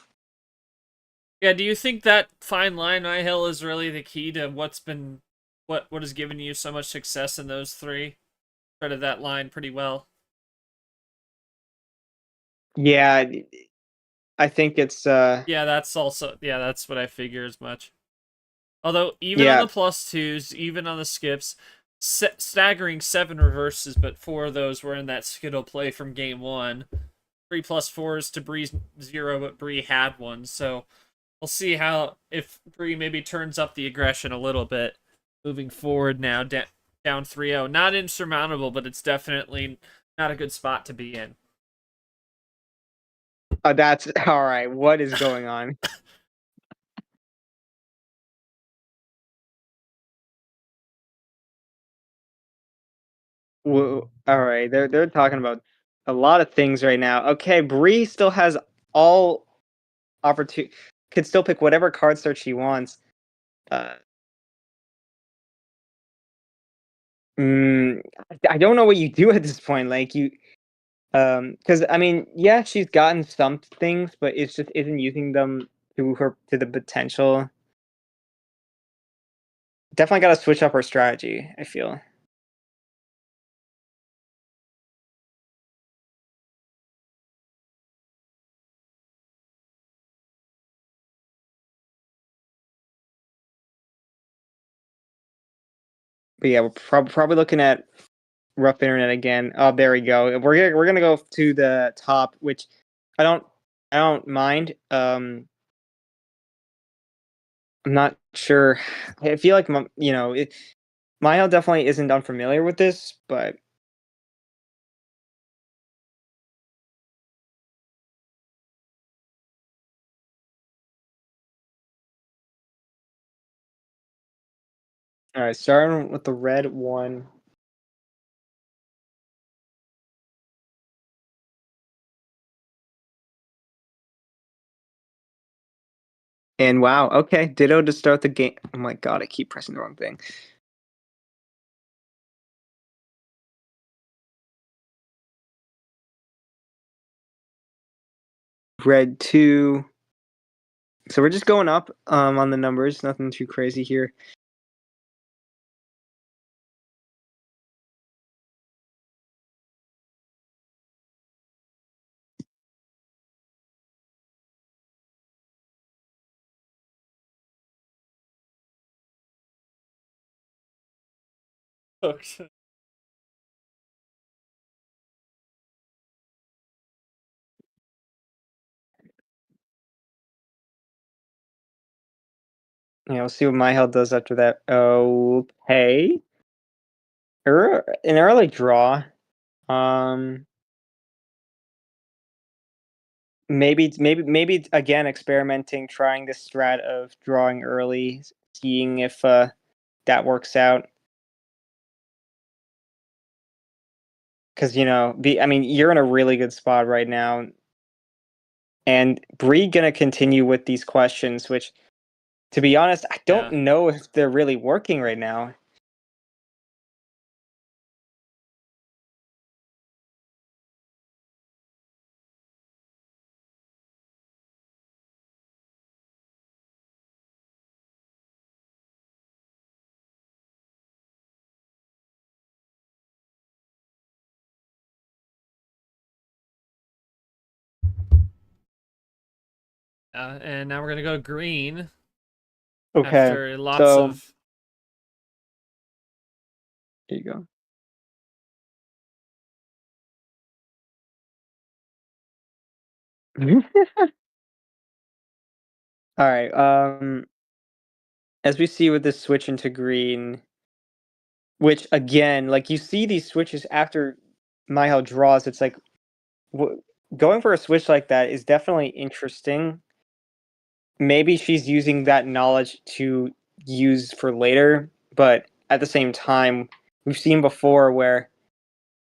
[SPEAKER 1] Yeah, do you think that fine line, Mihael, is really the key to what has given you so much success in those three? Threaded that line pretty well.
[SPEAKER 2] Yeah, I think it's
[SPEAKER 1] Yeah, that's what I figure as much. Although even on
[SPEAKER 2] yeah,
[SPEAKER 1] the +2s, even on the skips, staggering 7 reverses, but 4 of those were in that Skittle play from game 1. 3 +4s to Bree's 0, but Bree had one, so we'll see how if Bree maybe turns up the aggression a little bit moving forward now, down 3-0. Not insurmountable, but it's definitely not a good spot to be in.
[SPEAKER 2] that's all right. What is going on? All right, they're talking about a lot of things right now. Okay, Bree still has all opportunity, could still pick whatever card search she wants. Uh, mm, I don't know what you do at this point. Like because I mean, yeah, she's gotten some things, but it's just isn't using them to the potential. Definitely got to switch up her strategy, I feel. But yeah, we're probably looking at rough internet again. Oh, there we go. We're gonna go to the top, which I don't I don't mind. I'm not sure. I feel like Mihael definitely isn't unfamiliar with this, but all right. Starting with the red one. And wow, okay, ditto to start the game. Oh my god, I keep pressing the wrong thing. Red 2. So we're just going up on the numbers, nothing too crazy here. Yeah, we'll see what Mihael does after that. Okay. An early draw. Um maybe again experimenting, trying this strat of drawing early, seeing if that works out. Because I mean, you're in a really good spot right now, and Bree gonna continue with these questions, which, to be honest, I don't
[SPEAKER 1] Yeah.
[SPEAKER 2] know if they're really working right now.
[SPEAKER 1] And now we're gonna go green
[SPEAKER 2] Okay,
[SPEAKER 1] after lots
[SPEAKER 2] so
[SPEAKER 1] of.
[SPEAKER 2] there you go. All right. as we see with this switch into green, which again, like you see these switches after Mihael draws, it's like going for a switch like that is definitely interesting. Maybe she's using that knowledge to use for later, but at the same time, we've seen before where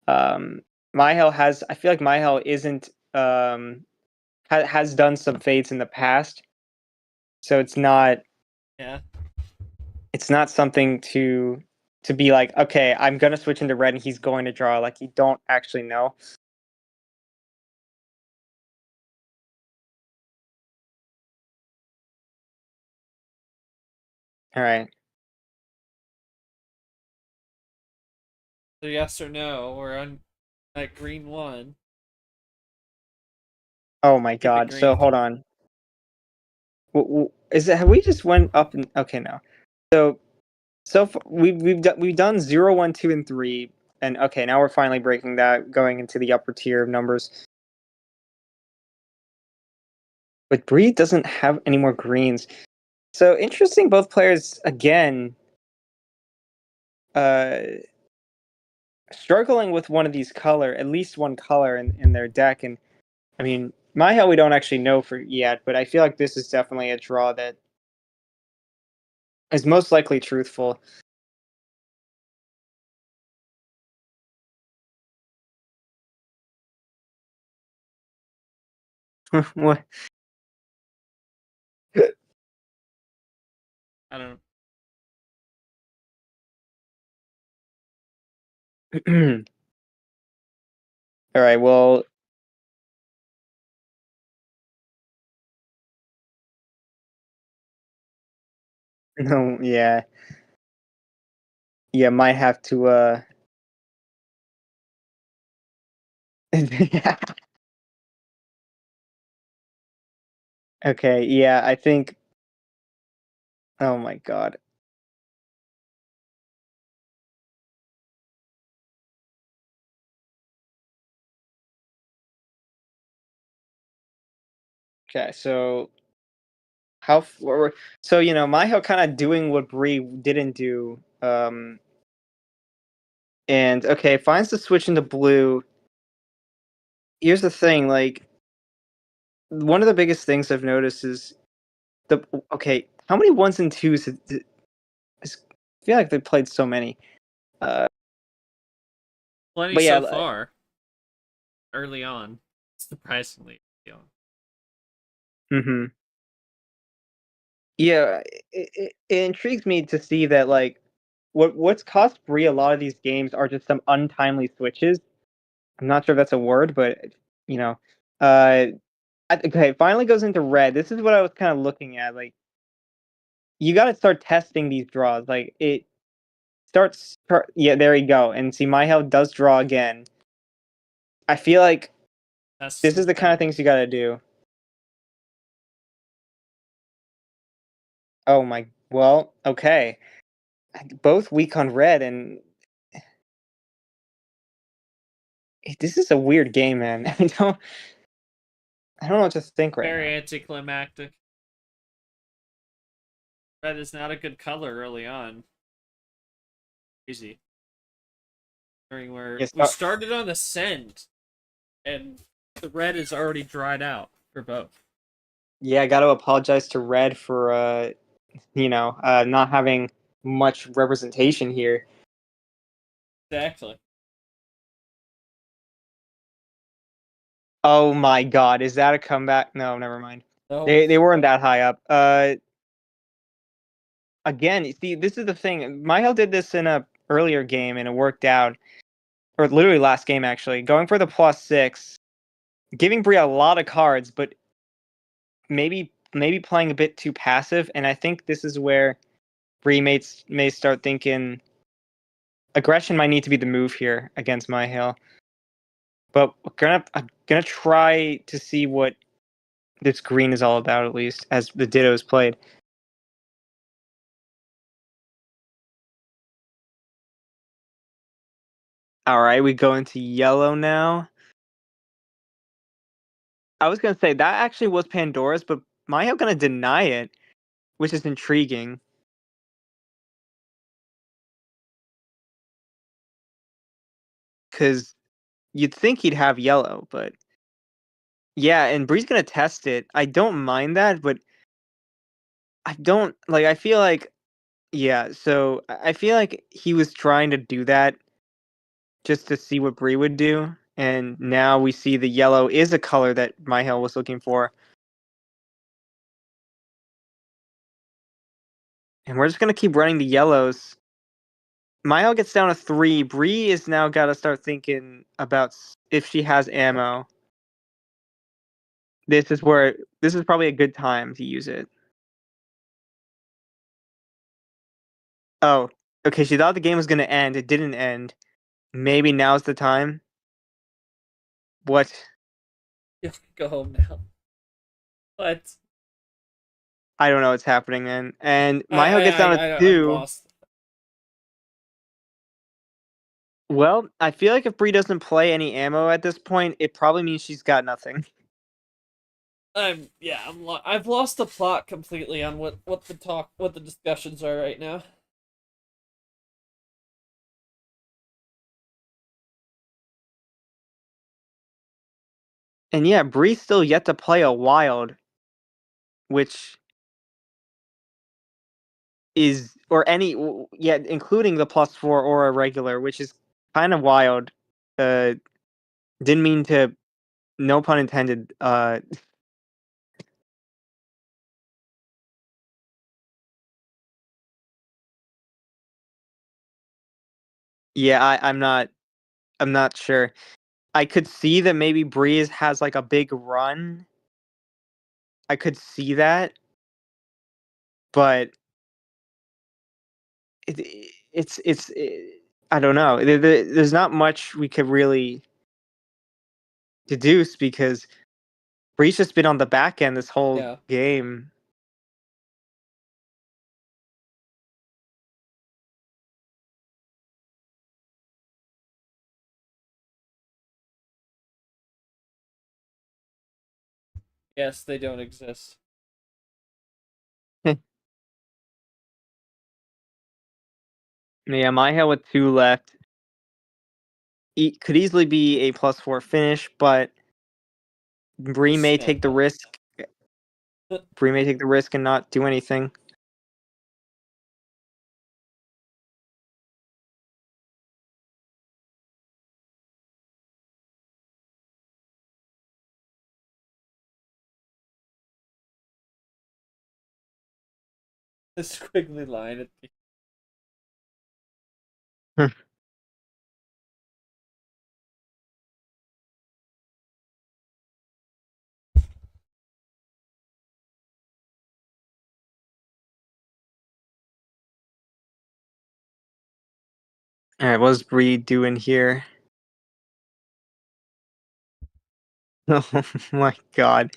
[SPEAKER 2] Mihael has. I feel like Mihael isn't has done some fates in the past, so
[SPEAKER 1] Yeah.
[SPEAKER 2] it's not something to be like, okay, I'm gonna switch into red and he's going to draw. Like you don't actually know. All right.
[SPEAKER 1] So yes or no, we're on at green 1.
[SPEAKER 2] Oh my
[SPEAKER 1] Keep it
[SPEAKER 2] god. So
[SPEAKER 1] green.
[SPEAKER 2] hold on. Is it? Have we just went up and okay? No. So we've done 0, 1, 2, and 3, and okay, now we're finally breaking that, going into the upper tier of numbers. But brii doesn't have any more greens. So interesting, both players again uh struggling with one of these color, at least one color in their deck. And I mean, Mihael we don't actually know for yet, but I feel like this is definitely a draw that is most likely truthful. What?
[SPEAKER 1] I don't know.
[SPEAKER 2] All right, well, no, yeah. Yeah, might have to Okay, yeah, I think oh my god. Okay, so so Mihail kind of doing what brii didn't do. And okay, finds the switch into blue. Here's the thing, like one of the biggest things I've noticed is the okay, how many ones and twos I feel like they played so many. Uh
[SPEAKER 1] Plenty
[SPEAKER 2] but yeah,
[SPEAKER 1] so far. Early on. Surprisingly early on.
[SPEAKER 2] mhm. Yeah, it intrigues me to see that like what's cost brii a lot of these games are just some untimely switches. I'm not sure if that's a word, but you know, uh, okay, it finally goes into red. This is what I was kind of looking at. Like, you got to start testing these draws. Like, it starts. Yeah, there you go. And see, Mihail does draw again. I feel like
[SPEAKER 1] That's
[SPEAKER 2] this is
[SPEAKER 1] his
[SPEAKER 2] the kind of
[SPEAKER 1] thing.
[SPEAKER 2] things you got to do. Oh my. Well, okay. Both weak on red, and this is a weird game, man. I don't know what to think right
[SPEAKER 1] Very
[SPEAKER 2] now.
[SPEAKER 1] anticlimactic. Red is not a good color early on. Crazy. During where
[SPEAKER 2] Yes.
[SPEAKER 1] we started on the send, and the red is already dried out for both.
[SPEAKER 2] Yeah, I got to apologize to red for not having much representation here.
[SPEAKER 1] Exactly.
[SPEAKER 2] Oh my god, is that a comeback? No, never mind.
[SPEAKER 1] No.
[SPEAKER 2] They weren't that high up. Again, see, this is the thing. Mihail did this in a earlier game and it worked out, or literally last game actually. Going for the +6, giving brii a lot of cards, but maybe playing a bit too passive. And I think this is where brii may start thinking aggression might need to be the move here against Mihail. But I'm gonna try to see what this green is all about, at least as the Ditto is played. All right, we go into yellow now. I was gonna say that actually was Pandora's, but Mayo gonna deny it, which is intriguing. because you'd think he'd have yellow, but yeah, and Bree's gonna test it. I don't mind that, but I don't like. I feel like yeah. So I feel like he was trying to do that just to see what Bree would do, and now we see the yellow is a color that Mihael was looking for, and we're just gonna keep running the yellows. Mihael gets down to 3. Bree is now got to start thinking about if she has ammo. This is probably a good time to use it. Oh, okay. She thought the game was gonna end. It didn't end. Maybe now's the time. What?
[SPEAKER 1] You have to go home now. What?
[SPEAKER 2] I don't know what's happening, man. And Mihael gets down to
[SPEAKER 1] I'm
[SPEAKER 2] 2.
[SPEAKER 1] lost.
[SPEAKER 2] Well, I feel like if Bree doesn't play any ammo at this point, it probably means she's got nothing.
[SPEAKER 1] I've lost the plot completely on what the discussions are right now.
[SPEAKER 2] And yeah, Bree's still yet to play a wild, which is or any yeah, including the +4 or a regular, which is kind of wild. Didn't mean to. No pun intended. Yeah, I'm not. I'm not sure. I could see that maybe Breeze has like a big run. I could see that, but I don't know. There's not much we could really deduce because Breeze just been on the back end this whole
[SPEAKER 1] Yeah.
[SPEAKER 2] game.
[SPEAKER 1] Yes, they don't exist.
[SPEAKER 2] Yeah, Mihail with 2 left. Could easily be a +4 finish, but Bree may take the risk. Bree may take the risk and not do anything.
[SPEAKER 1] The squiggly line at the
[SPEAKER 2] All right, what's Bree doing here? Oh my god.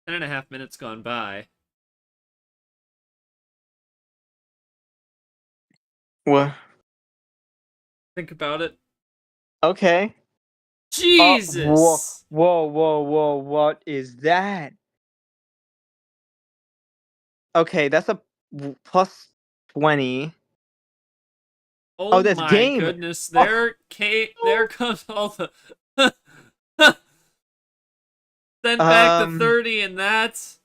[SPEAKER 1] 10.5 minutes gone by.
[SPEAKER 2] What?
[SPEAKER 1] Think about it.
[SPEAKER 2] Okay.
[SPEAKER 1] Jesus!
[SPEAKER 2] Whoa. What is that? Okay, that's a +20.
[SPEAKER 1] Oh
[SPEAKER 2] Oh, that's
[SPEAKER 1] my
[SPEAKER 2] game.
[SPEAKER 1] goodness!
[SPEAKER 2] Oh.
[SPEAKER 1] There comes all the sent back to 30, and that's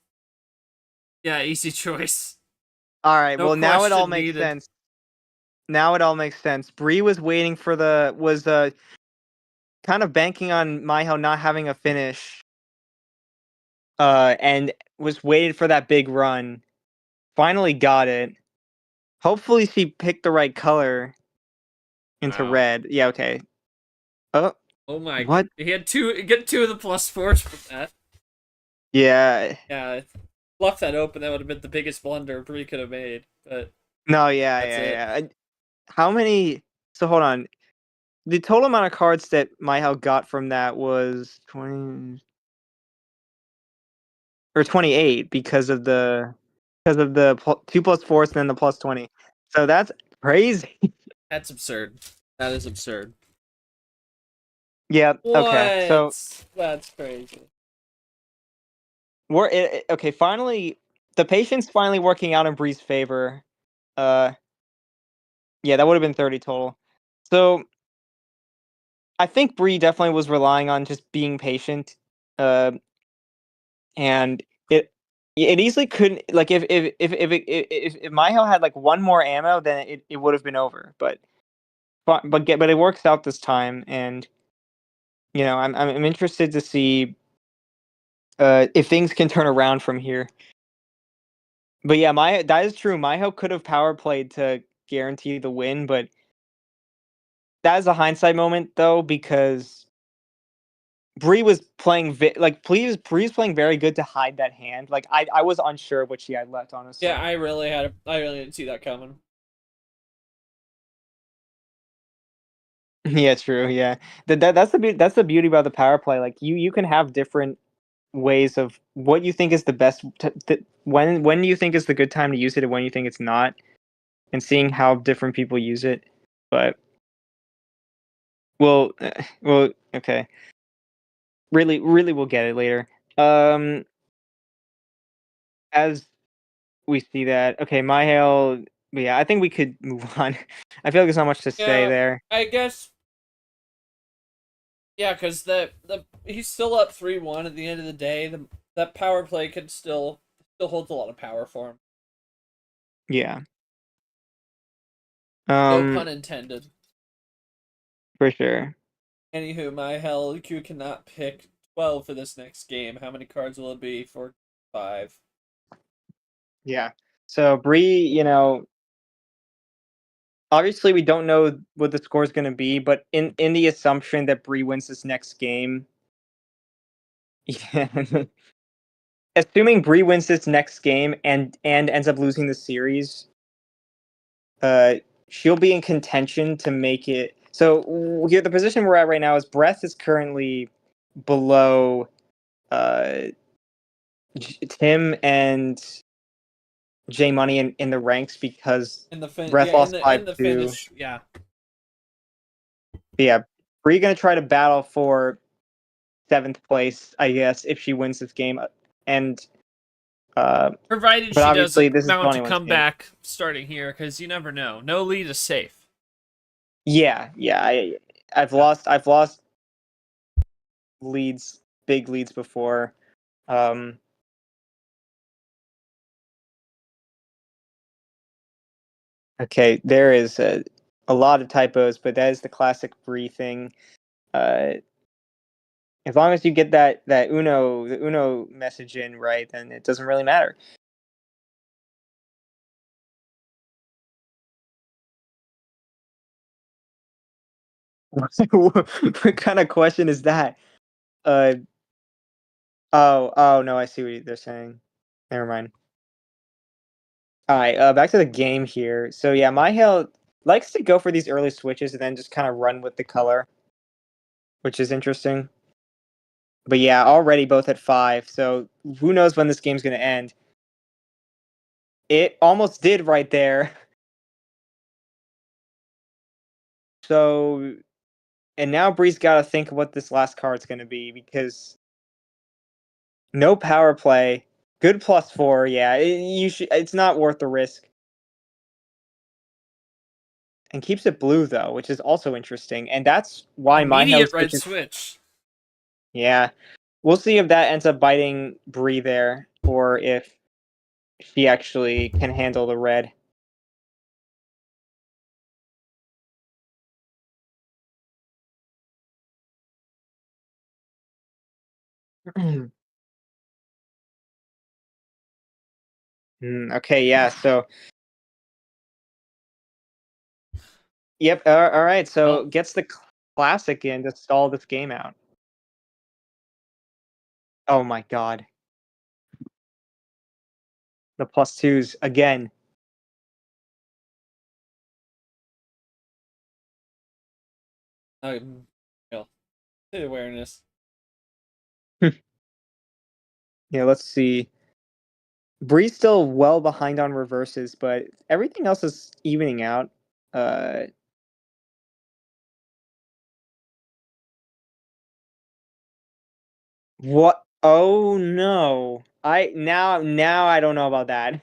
[SPEAKER 1] yeah, easy choice.
[SPEAKER 2] All right.
[SPEAKER 1] No
[SPEAKER 2] Well, now it all
[SPEAKER 1] question
[SPEAKER 2] makes
[SPEAKER 1] needed.
[SPEAKER 2] sense. Now it all makes sense. Bree was waiting for kind of banking on Mihail not having a finish. And was waiting for that big run. Finally got it. Hopefully she picked the right color into
[SPEAKER 1] Wow.
[SPEAKER 2] red. Yeah, okay. Oh,
[SPEAKER 1] Oh my!
[SPEAKER 2] what?
[SPEAKER 1] He had get 2 of the +4s from that.
[SPEAKER 2] Yeah.
[SPEAKER 1] Yeah, left that open. That would have been the biggest blunder Bree could have made. But
[SPEAKER 2] No, yeah,
[SPEAKER 1] that's it.
[SPEAKER 2] How many? So hold on. The total amount of cards that Mihail got from that was 20 or 28 because of the 2 +4s and then the +20. So that's crazy.
[SPEAKER 1] That's absurd. That is absurd.
[SPEAKER 2] Yeah. Okay. So
[SPEAKER 1] What? That's crazy.
[SPEAKER 2] Okay, finally, the patience finally working out in Bree's favor. Yeah, that would have been 30 total. So I think Bree definitely was relying on just being patient, uh, and it easily couldn't like if Mihael had like one more ammo, then it would have been over. But it works out this time, and I'm interested to see if things can turn around from here. But yeah, that is true. Mihael could have power played to guarantee the win, but that is a hindsight moment though because Bree was playing Bree's playing very good to hide that hand. Like I was unsure what she had left, honestly.
[SPEAKER 1] Yeah, I really didn't see that coming.
[SPEAKER 2] Yeah, true. Yeah, that's the beauty about the power play. Like you can have different ways of what you think is the best when you think is the good time to use it and when you think it's not, and seeing how different people use it. But well, okay. Really, really, we'll get it later. Um, as we see that, okay, Mihail. Yeah, I think we could move on. I feel like there's not much to say
[SPEAKER 1] Yeah,
[SPEAKER 2] there.
[SPEAKER 1] I guess. Yeah, because he's still up 3-1 at the end of the day. That power play could still holds a lot of power for him.
[SPEAKER 2] Yeah.
[SPEAKER 1] No pun intended.
[SPEAKER 2] For sure.
[SPEAKER 1] Anywho, my hell, you cannot pick 12 for this next game. How many cards will it be for 5?
[SPEAKER 2] Yeah. So Bree, obviously we don't know what the score is going to be, but in the assumption that Bree wins this next game, yeah, assuming Bree wins this next game and ends up losing the series, uh, she'll be in contention to make it. So here, the position we're at right now is Breath is currently below uh, Tim and J Money in the ranks because
[SPEAKER 1] In the fin,
[SPEAKER 2] Breath
[SPEAKER 1] yeah,
[SPEAKER 2] lost
[SPEAKER 1] in the
[SPEAKER 2] 5-2.
[SPEAKER 1] finish, yeah.
[SPEAKER 2] But yeah, Bree gonna try to battle for 7th place, I guess, if she wins this game, and
[SPEAKER 1] Provided
[SPEAKER 2] but
[SPEAKER 1] she
[SPEAKER 2] obviously
[SPEAKER 1] doesn't
[SPEAKER 2] this is
[SPEAKER 1] mount a
[SPEAKER 2] anyone's game.
[SPEAKER 1] comeback starting here, because you never know. No lead is safe.
[SPEAKER 2] Yeah, I've lost leads, big leads before. Um, okay, there is a lot of typos, but that is the classic Bree thing. Uh, as long as you get the Uno message in right, then it doesn't really matter. What kind of question is that? Uh, oh no, I see what they're saying. Never mind. All right, back to the game here. So yeah, Mihail likes to go for these early switches and then just kind of run with the color, which is interesting. But yeah, already both at 5. So who knows when this game's gonna end? It almost did right there. So and now Bree's got to think what this last card's gonna be because no power play, good +4. Yeah, you should. It's not worth the risk. And keeps it blue though, which is also interesting. And that's why Mihail
[SPEAKER 1] Immediate red
[SPEAKER 2] switches.
[SPEAKER 1] switch.
[SPEAKER 2] Yeah, we'll see if that ends up biting Bree there, or if she actually can handle the red. Okay, yeah. So, yep. All right. So
[SPEAKER 1] Well,
[SPEAKER 2] gets the classic in to stall this game out. Oh my god, the +2s again.
[SPEAKER 1] well, awareness.
[SPEAKER 2] Yeah, let's see. Bree's still well behind on reverses, but everything else is evening out. Uh, what? Oh no. Now I don't know about that.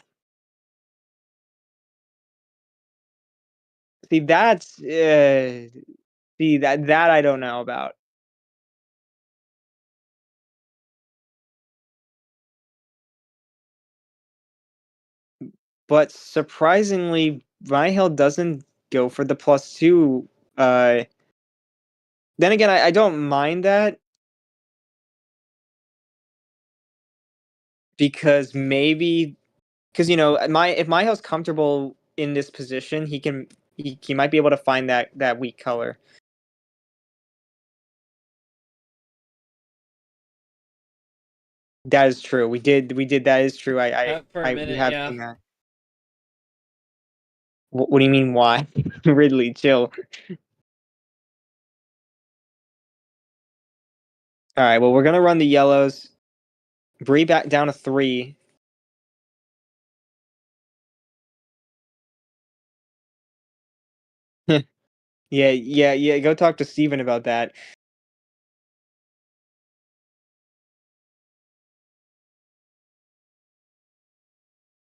[SPEAKER 2] See, that I don't know about. But surprisingly, Mihael doesn't go for the +2. Then again, I don't mind that because if Mihael's comfortable in this position, he might be able to find that weak color. That is true. We did. That is true.
[SPEAKER 1] For a
[SPEAKER 2] We
[SPEAKER 1] minute,
[SPEAKER 2] have
[SPEAKER 1] yeah.
[SPEAKER 2] seen that. What do you mean? Why? Ridley, chill. All right. Well, we're gonna run the yellows. Brii back down to 3. Yeah. Go talk to Steven about that.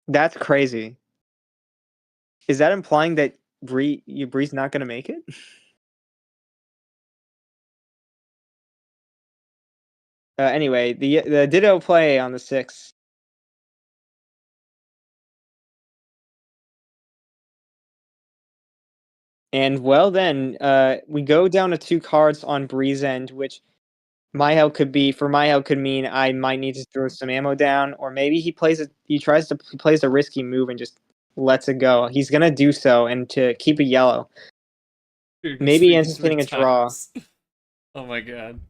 [SPEAKER 2] That's crazy. Is that implying that Bree's not gonna make it? Anyway, the Ditto play on the 6. And well, then we go down to 2 cards on Bree's end, which Mihael could mean I might need to throw some ammo down, or maybe he plays a risky move and just lets it go. He's gonna do so, and to keep a yellow,
[SPEAKER 1] You're gonna
[SPEAKER 2] maybe
[SPEAKER 1] speak 3
[SPEAKER 2] anticipating a draw.
[SPEAKER 1] times. Oh my god.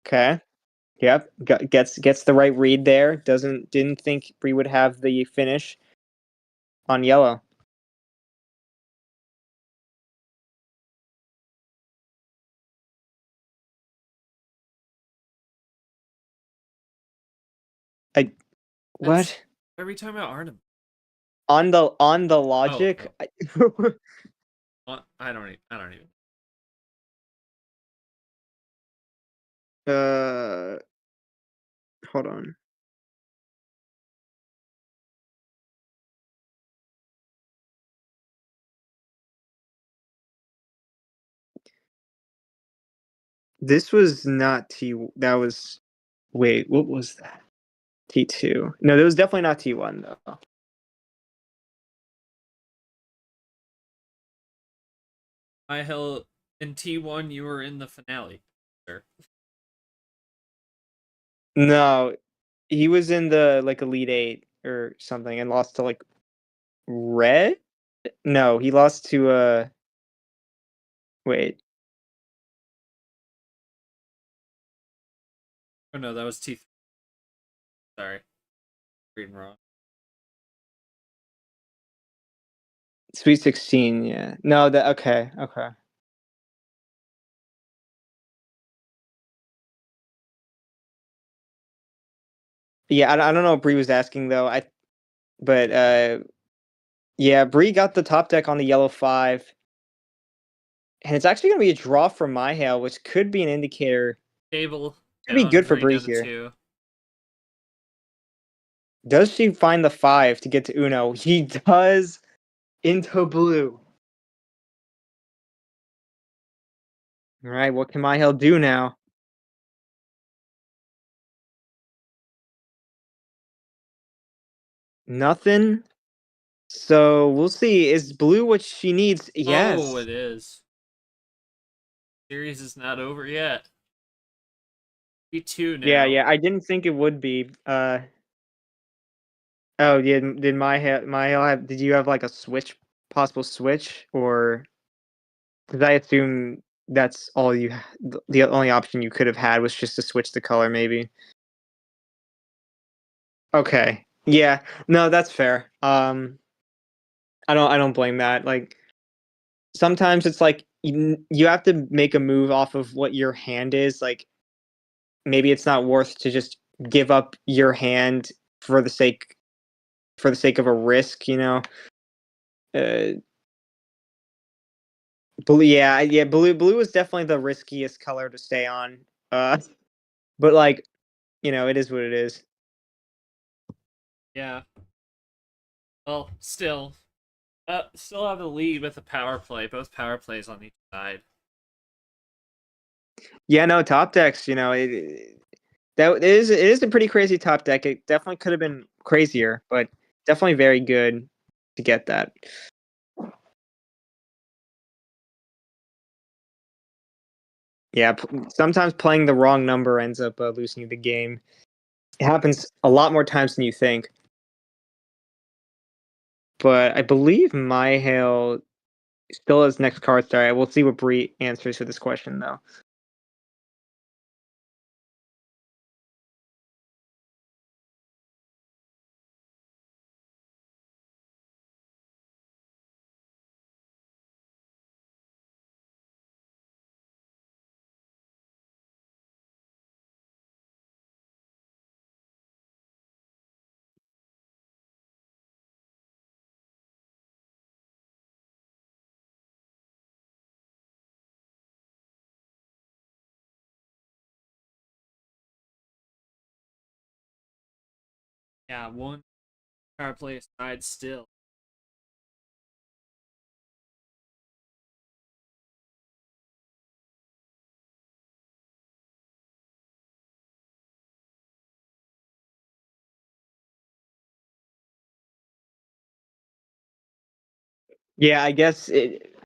[SPEAKER 2] Okay. Yep. Gets the right read there. Didn't think Bree would have the finish on yellow. What?
[SPEAKER 1] What are we talking about, Arnhem?
[SPEAKER 2] On the logic?
[SPEAKER 1] I don't even.
[SPEAKER 2] Hold on. This was not T. That was. Wait, what was that? T2. No, that was definitely not T1 though.
[SPEAKER 1] Mihael, in T1, you were in the finale, sir.
[SPEAKER 2] No, he was in the Elite 8 or something and lost to Red. No, he lost to Wait.
[SPEAKER 1] Oh no, that was T3. Sorry. Reading wrong.
[SPEAKER 2] Sweet 16. Yeah. No. That okay. Okay. Yeah, I don't know what Bree was asking though. But yeah, Bree got the top deck on the yellow 5, and it's actually gonna be a draw for Mihael, which could be an indicator.
[SPEAKER 1] Table.
[SPEAKER 2] Could be good for
[SPEAKER 1] Bree
[SPEAKER 2] Bree
[SPEAKER 1] down to
[SPEAKER 2] here.
[SPEAKER 1] 2.
[SPEAKER 2] Does she find the 5 to get to Uno? He does into blue. All right, what can Mihael do now? Nothing. So we'll see. Is blue what she needs? Yes.
[SPEAKER 1] Oh, it is. Series is not over yet. T2 now.
[SPEAKER 2] Yeah. I didn't think it would be. Oh, yeah. Did Mihael have? Did you have a possible switch, or did I assume that's all you? The only option you could have had was just to switch the color, maybe. Okay. Yeah. No, that's fair. I don't blame that. Sometimes it's you have to make a move off of what your hand is. Maybe it's not worth to just give up your hand for the sake of a risk. Uh, Blue, yeah. Blue is definitely the riskiest color to stay on. But like, it is what it is.
[SPEAKER 1] Yeah. Well, still have the lead with the power play. Both power plays on each side.
[SPEAKER 2] Yeah, no, top decks. It is a pretty crazy top deck. It definitely could have been crazier, but definitely very good to get that. Yeah, sometimes playing the wrong number ends up losing you the game. It happens a lot more times than you think. But I believe Mihael still has next card start. We'll see what Brii answers for this question, though.
[SPEAKER 1] Yeah, one power play aside still.
[SPEAKER 2] Yeah, I guess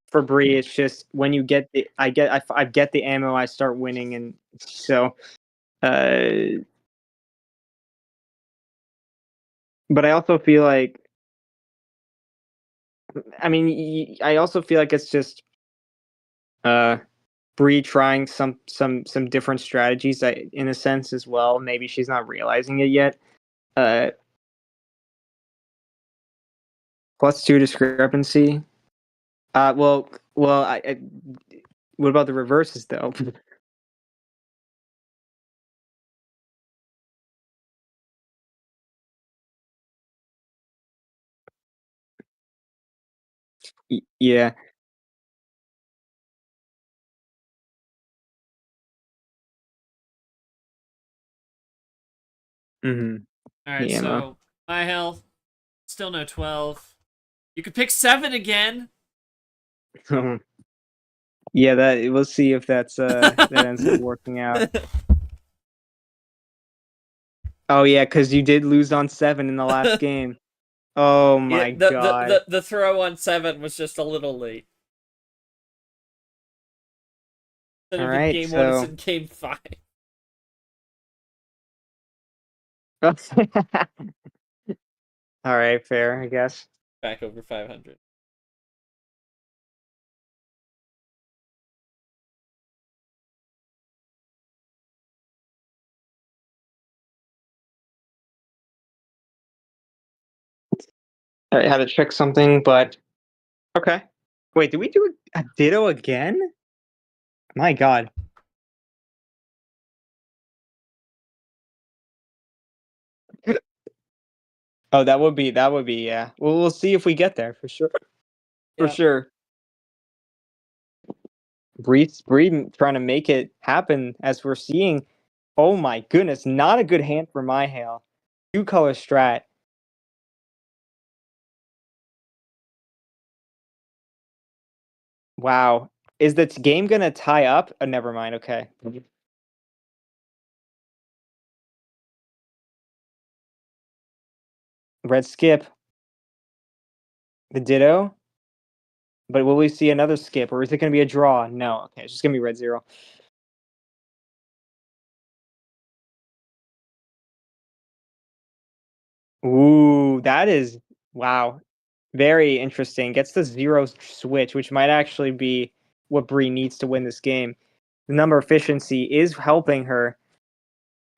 [SPEAKER 2] for Brii, it's just when you get I get the ammo, I start winning, and so. But I also feel like, I mean, I also feel like it's just uh Brie trying some different strategies, in a sense as well. Maybe she's not realizing it yet. Uh, +2 discrepancy. Well, what about the reverses though? Yeah. Mm-hmm.
[SPEAKER 1] All right,
[SPEAKER 2] The ammo.
[SPEAKER 1] so my health still no 12. You could pick 7 again.
[SPEAKER 2] Yeah, that we'll see if that ends up working out. Oh yeah, because you did lose on 7 in the last game. Oh
[SPEAKER 1] Yeah,
[SPEAKER 2] my
[SPEAKER 1] the, the
[SPEAKER 2] god.
[SPEAKER 1] the the throw on 7 was just a little late. Instead
[SPEAKER 2] All
[SPEAKER 1] of in
[SPEAKER 2] right,
[SPEAKER 1] game 1, it's
[SPEAKER 2] so
[SPEAKER 1] in game 5.
[SPEAKER 2] all right, fair, I guess.
[SPEAKER 1] Back over 500.
[SPEAKER 2] I had to check something, but okay. Wait, did we do a ditto again? My god. Oh, that would be yeah. Well, we'll see if we get there for sure. For
[SPEAKER 1] Yeah.
[SPEAKER 2] sure. Breed trying to make it happen as we're seeing. Oh my goodness, not a good hand for Mihail. 2-color strat. Wow. Is the game gonna tie up? Oh, never mind. Okay. Red skip. The ditto. But will we see another skip, or is it gonna be a draw? No. Okay, it's just gonna be red 0. Ooh, that is wow. Very interesting. Gets the 0 switch, which might actually be what Bree needs to win this game. The number efficiency is helping her.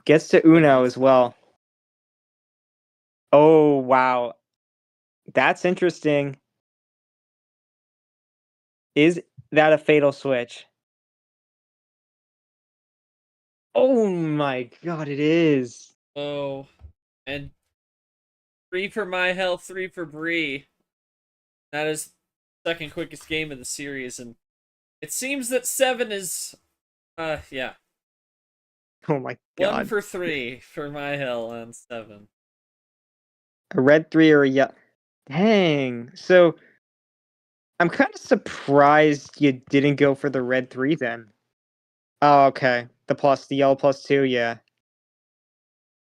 [SPEAKER 2] Gets to Uno as well. Oh, wow. That's interesting. Is that a fatal switch? Oh my god, it is.
[SPEAKER 1] Oh, and 3 for my health, 3 for Bree. That is second quickest game of the series, and It seems that 7 is, yeah.
[SPEAKER 2] Oh my
[SPEAKER 1] 1
[SPEAKER 2] god.
[SPEAKER 1] for 3 for Mihael on 7.
[SPEAKER 2] A red 3 or a yellow. Dang. So I'm kind of surprised you didn't go for the red 3 then. Oh, okay. The yellow +2, yeah.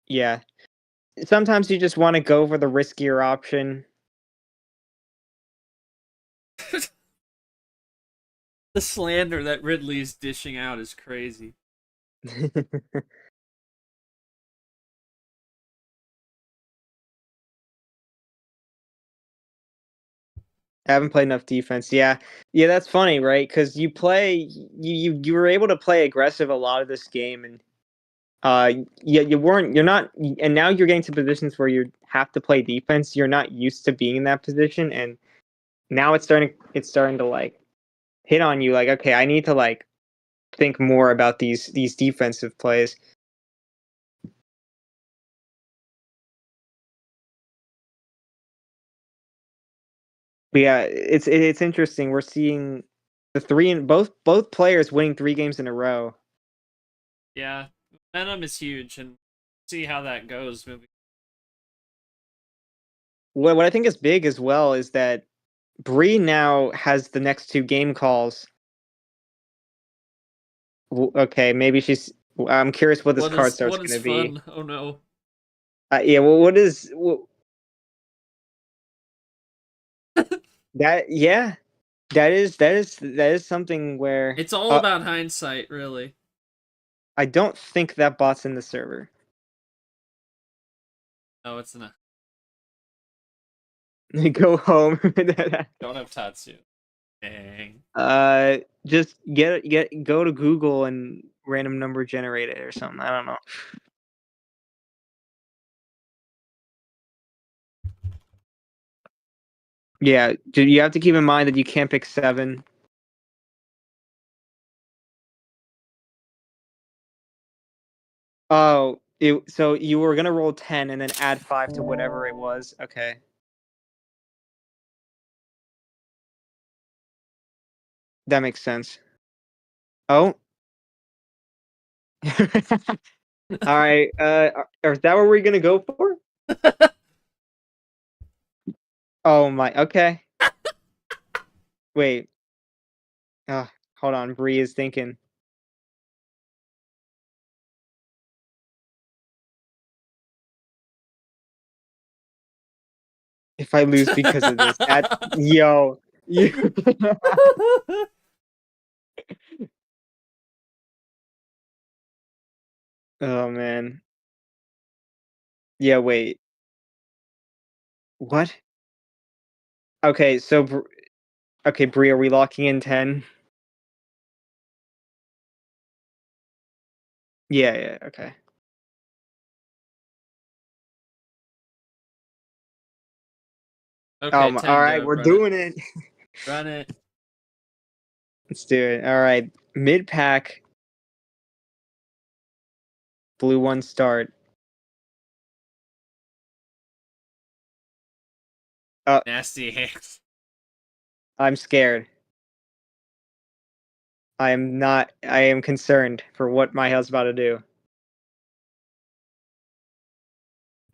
[SPEAKER 2] Yeah. Sometimes you just want to go for the riskier option.
[SPEAKER 1] The slander that Ridley's dishing out is crazy.
[SPEAKER 2] Haven't played enough defense. Yeah. Yeah, that's funny, right? Because you were able to play aggressive a lot of this game, and you're not, and now you're getting to positions where you have to play defense. You're not used to being in that position, and now it's starting to like hit on you. Like, okay, I need to like think more about these defensive plays. But yeah, it's interesting. We're seeing the three and both players winning 3 games in a row.
[SPEAKER 1] Yeah, momentum is huge, and see how that goes moving.
[SPEAKER 2] What I think is big as well is that Brii now has the next 2 game calls. Okay, maybe she's. I'm curious what this card start's
[SPEAKER 1] What
[SPEAKER 2] going
[SPEAKER 1] is
[SPEAKER 2] to be.
[SPEAKER 1] fun? Oh no.
[SPEAKER 2] Yeah, well, what is that? Yeah, that is something where
[SPEAKER 1] It's all about hindsight, really.
[SPEAKER 2] I don't think that bot's in the server.
[SPEAKER 1] No, it's not.
[SPEAKER 2] Go home.
[SPEAKER 1] Don't have Tatsu. Dang.
[SPEAKER 2] Just go to Google and random number generate it or something. I don't know. Yeah, you have to keep in mind that you can't pick 7. Oh, so you were gonna roll 10 and then add 5 to whatever it was. Okay. That makes sense. Oh. All right. Is that what we're gonna go for? Oh my. Okay. Wait. Hold on. Bree is thinking. If I lose because of this, yo, you. Oh man. Yeah. Wait. What? Okay. So, okay, Bree, are we locking in 10? Yeah. Yeah. Okay.
[SPEAKER 1] Okay,
[SPEAKER 2] All right.
[SPEAKER 1] Tendo,
[SPEAKER 2] We're doing it.
[SPEAKER 1] Run it.
[SPEAKER 2] Let's do it. All right. Mid pack. Blue 1 start.
[SPEAKER 1] Nasty hands.
[SPEAKER 2] I'm scared. I am not. I am concerned for what Mihail's about to do.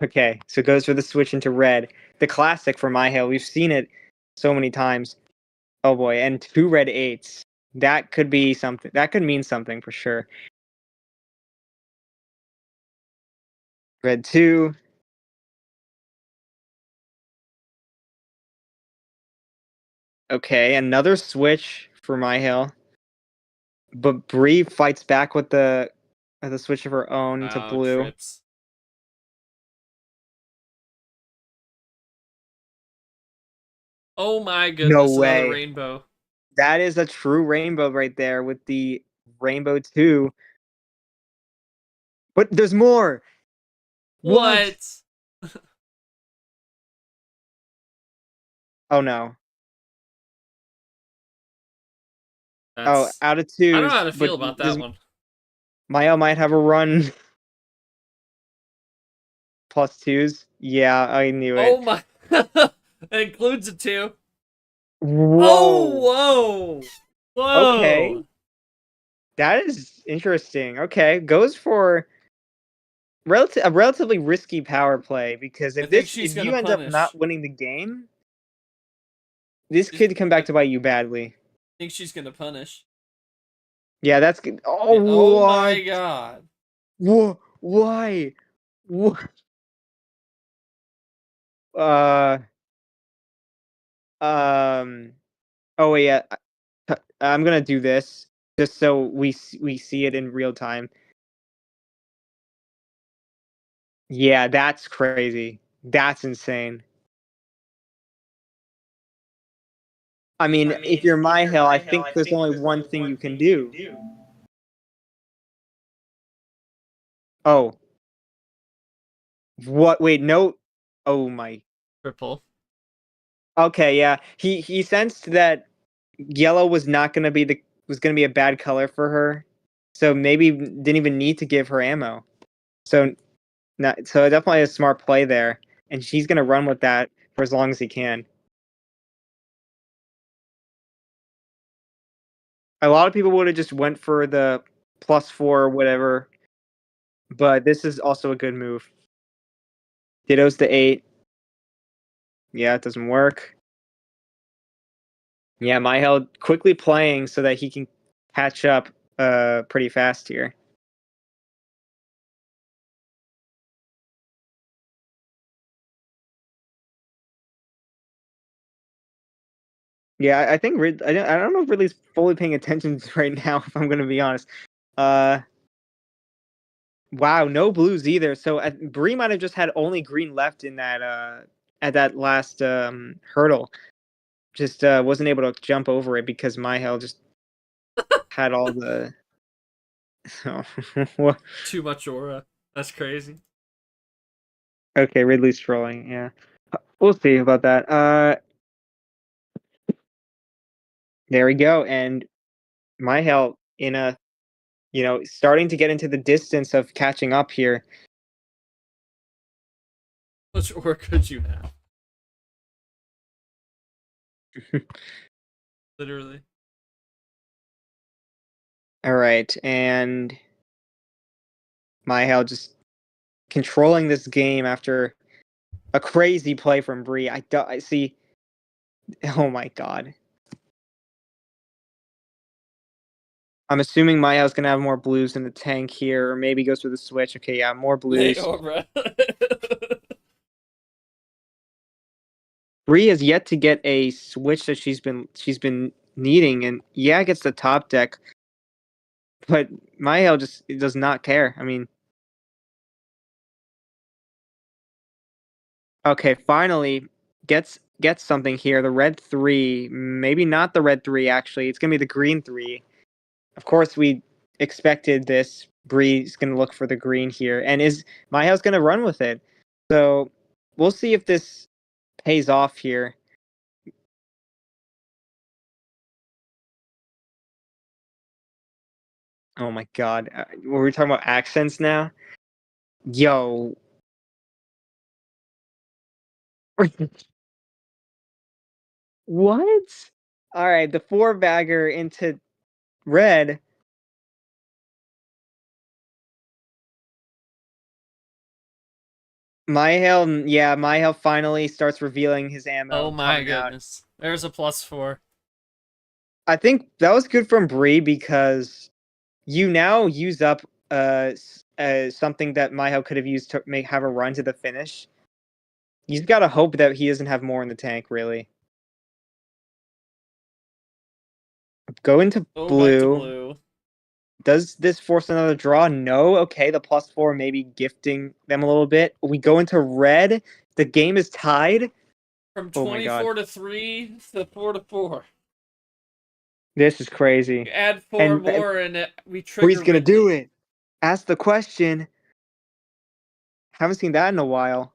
[SPEAKER 2] Okay, so goes for the switch into red. The classic for Mihail. We've seen it so many times. Oh boy, and 2 red 8s. That could be something. That could mean something for sure. Red 2. Okay, another switch for Mihail. But Bree fights back with the switch of her own to
[SPEAKER 1] Wow,
[SPEAKER 2] blue.
[SPEAKER 1] trips. Oh my
[SPEAKER 2] No
[SPEAKER 1] goodness, another
[SPEAKER 2] way.
[SPEAKER 1] rainbow.
[SPEAKER 2] That is a true rainbow right there with the rainbow 2. But there's more. What?
[SPEAKER 1] What?
[SPEAKER 2] Oh no. Oh,
[SPEAKER 1] That's.
[SPEAKER 2] out of
[SPEAKER 1] I don't know how
[SPEAKER 2] twos,
[SPEAKER 1] to
[SPEAKER 2] but
[SPEAKER 1] feel about that
[SPEAKER 2] does
[SPEAKER 1] one.
[SPEAKER 2] Mayo might have a run +2s? Yeah, I knew
[SPEAKER 1] Oh
[SPEAKER 2] it.
[SPEAKER 1] my. That includes a 2. Oh,
[SPEAKER 2] Whoa.
[SPEAKER 1] whoa.
[SPEAKER 2] Okay,
[SPEAKER 1] Whoa!
[SPEAKER 2] that is interesting. Okay, goes for a relatively risky power play because
[SPEAKER 1] I think
[SPEAKER 2] if
[SPEAKER 1] she's gonna
[SPEAKER 2] you end up
[SPEAKER 1] punish.
[SPEAKER 2] not winning the game, this
[SPEAKER 1] She's
[SPEAKER 2] could come back
[SPEAKER 1] gonna,
[SPEAKER 2] to bite you badly.
[SPEAKER 1] I think she's gonna punish.
[SPEAKER 2] Yeah, that's good. Oh,
[SPEAKER 1] Yeah, oh
[SPEAKER 2] what?
[SPEAKER 1] my god.
[SPEAKER 2] Why? What? Uh, um. Oh wait, yeah. I'm gonna do this just so we see it in real time. Yeah, that's crazy. That's insane. I mean, if you're my hill, I think there's only one thing you can do. Oh, what? Wait, no. Oh my.
[SPEAKER 1] Triple.
[SPEAKER 2] Okay, yeah. He sensed that yellow was not gonna be a bad color for her, so maybe didn't even need to give her ammo. So so definitely a smart play there, and she's gonna run with that for as long as he can. A lot of people would have just went for the +4 or whatever, but this is also a good move. Ditto's the 8. Yeah, it doesn't work. Yeah, Mihael quickly playing so that he can catch up pretty fast here. Yeah, I think I don't know if Ridley's fully paying attention right now, if I'm going to be honest. Uh, wow, no blues either. So Brii might have just had only green left in that at that last hurdle. Just wasn't able to jump over it because Mihael just had all the.
[SPEAKER 1] Too much aura. That's crazy.
[SPEAKER 2] Okay, Ridley's trolling. Yeah, we'll see about that. There we go, and Mihael in a starting to get into the distance of catching up here.
[SPEAKER 1] How much aura could you have? Literally.
[SPEAKER 2] All right, and Mihael just controlling this game after a crazy play from Brii. I see. Oh my god. I'm assuming Mihael's gonna have more blues in the tank here, or maybe goes for the switch. Okay, yeah, more
[SPEAKER 1] Wait,
[SPEAKER 2] blues.
[SPEAKER 1] aura.
[SPEAKER 2] Brii has yet to get a switch that she's been needing, and yeah, gets the top deck, but Mihael just does not care. I mean, okay, finally gets something here. The red 3, maybe not the red 3 actually. It's gonna be the green 3. Of course, we expected this. Bree's gonna look for the green here, and is Mihail's gonna run with it. So we'll see if this pays off here. Oh my god, were we talking about accents now? Yo, what? All right, the 4-bagger into red. Mihail, yeah, Mihail finally starts revealing his
[SPEAKER 1] Oh
[SPEAKER 2] ammo
[SPEAKER 1] my
[SPEAKER 2] coming out.
[SPEAKER 1] goodness. There's a +4.
[SPEAKER 2] I think that was good from Brii because you now use up something that Mihail could have used to have a run to the finish. You've got to hope that he doesn't have more in the tank, really. Go into
[SPEAKER 1] Go back to
[SPEAKER 2] blue.
[SPEAKER 1] blue.
[SPEAKER 2] Does this force another draw? No. Okay, the +4 maybe gifting them a little bit. We go into red. The game is tied.
[SPEAKER 1] From
[SPEAKER 2] Oh my god.
[SPEAKER 1] 24 to 3 to 4 to 4.
[SPEAKER 2] This is crazy.
[SPEAKER 1] You add 4
[SPEAKER 2] And
[SPEAKER 1] more and we
[SPEAKER 2] Bree's
[SPEAKER 1] trigger
[SPEAKER 2] gonna
[SPEAKER 1] Ridley.
[SPEAKER 2] do it. Ask the question. Haven't seen that in a while.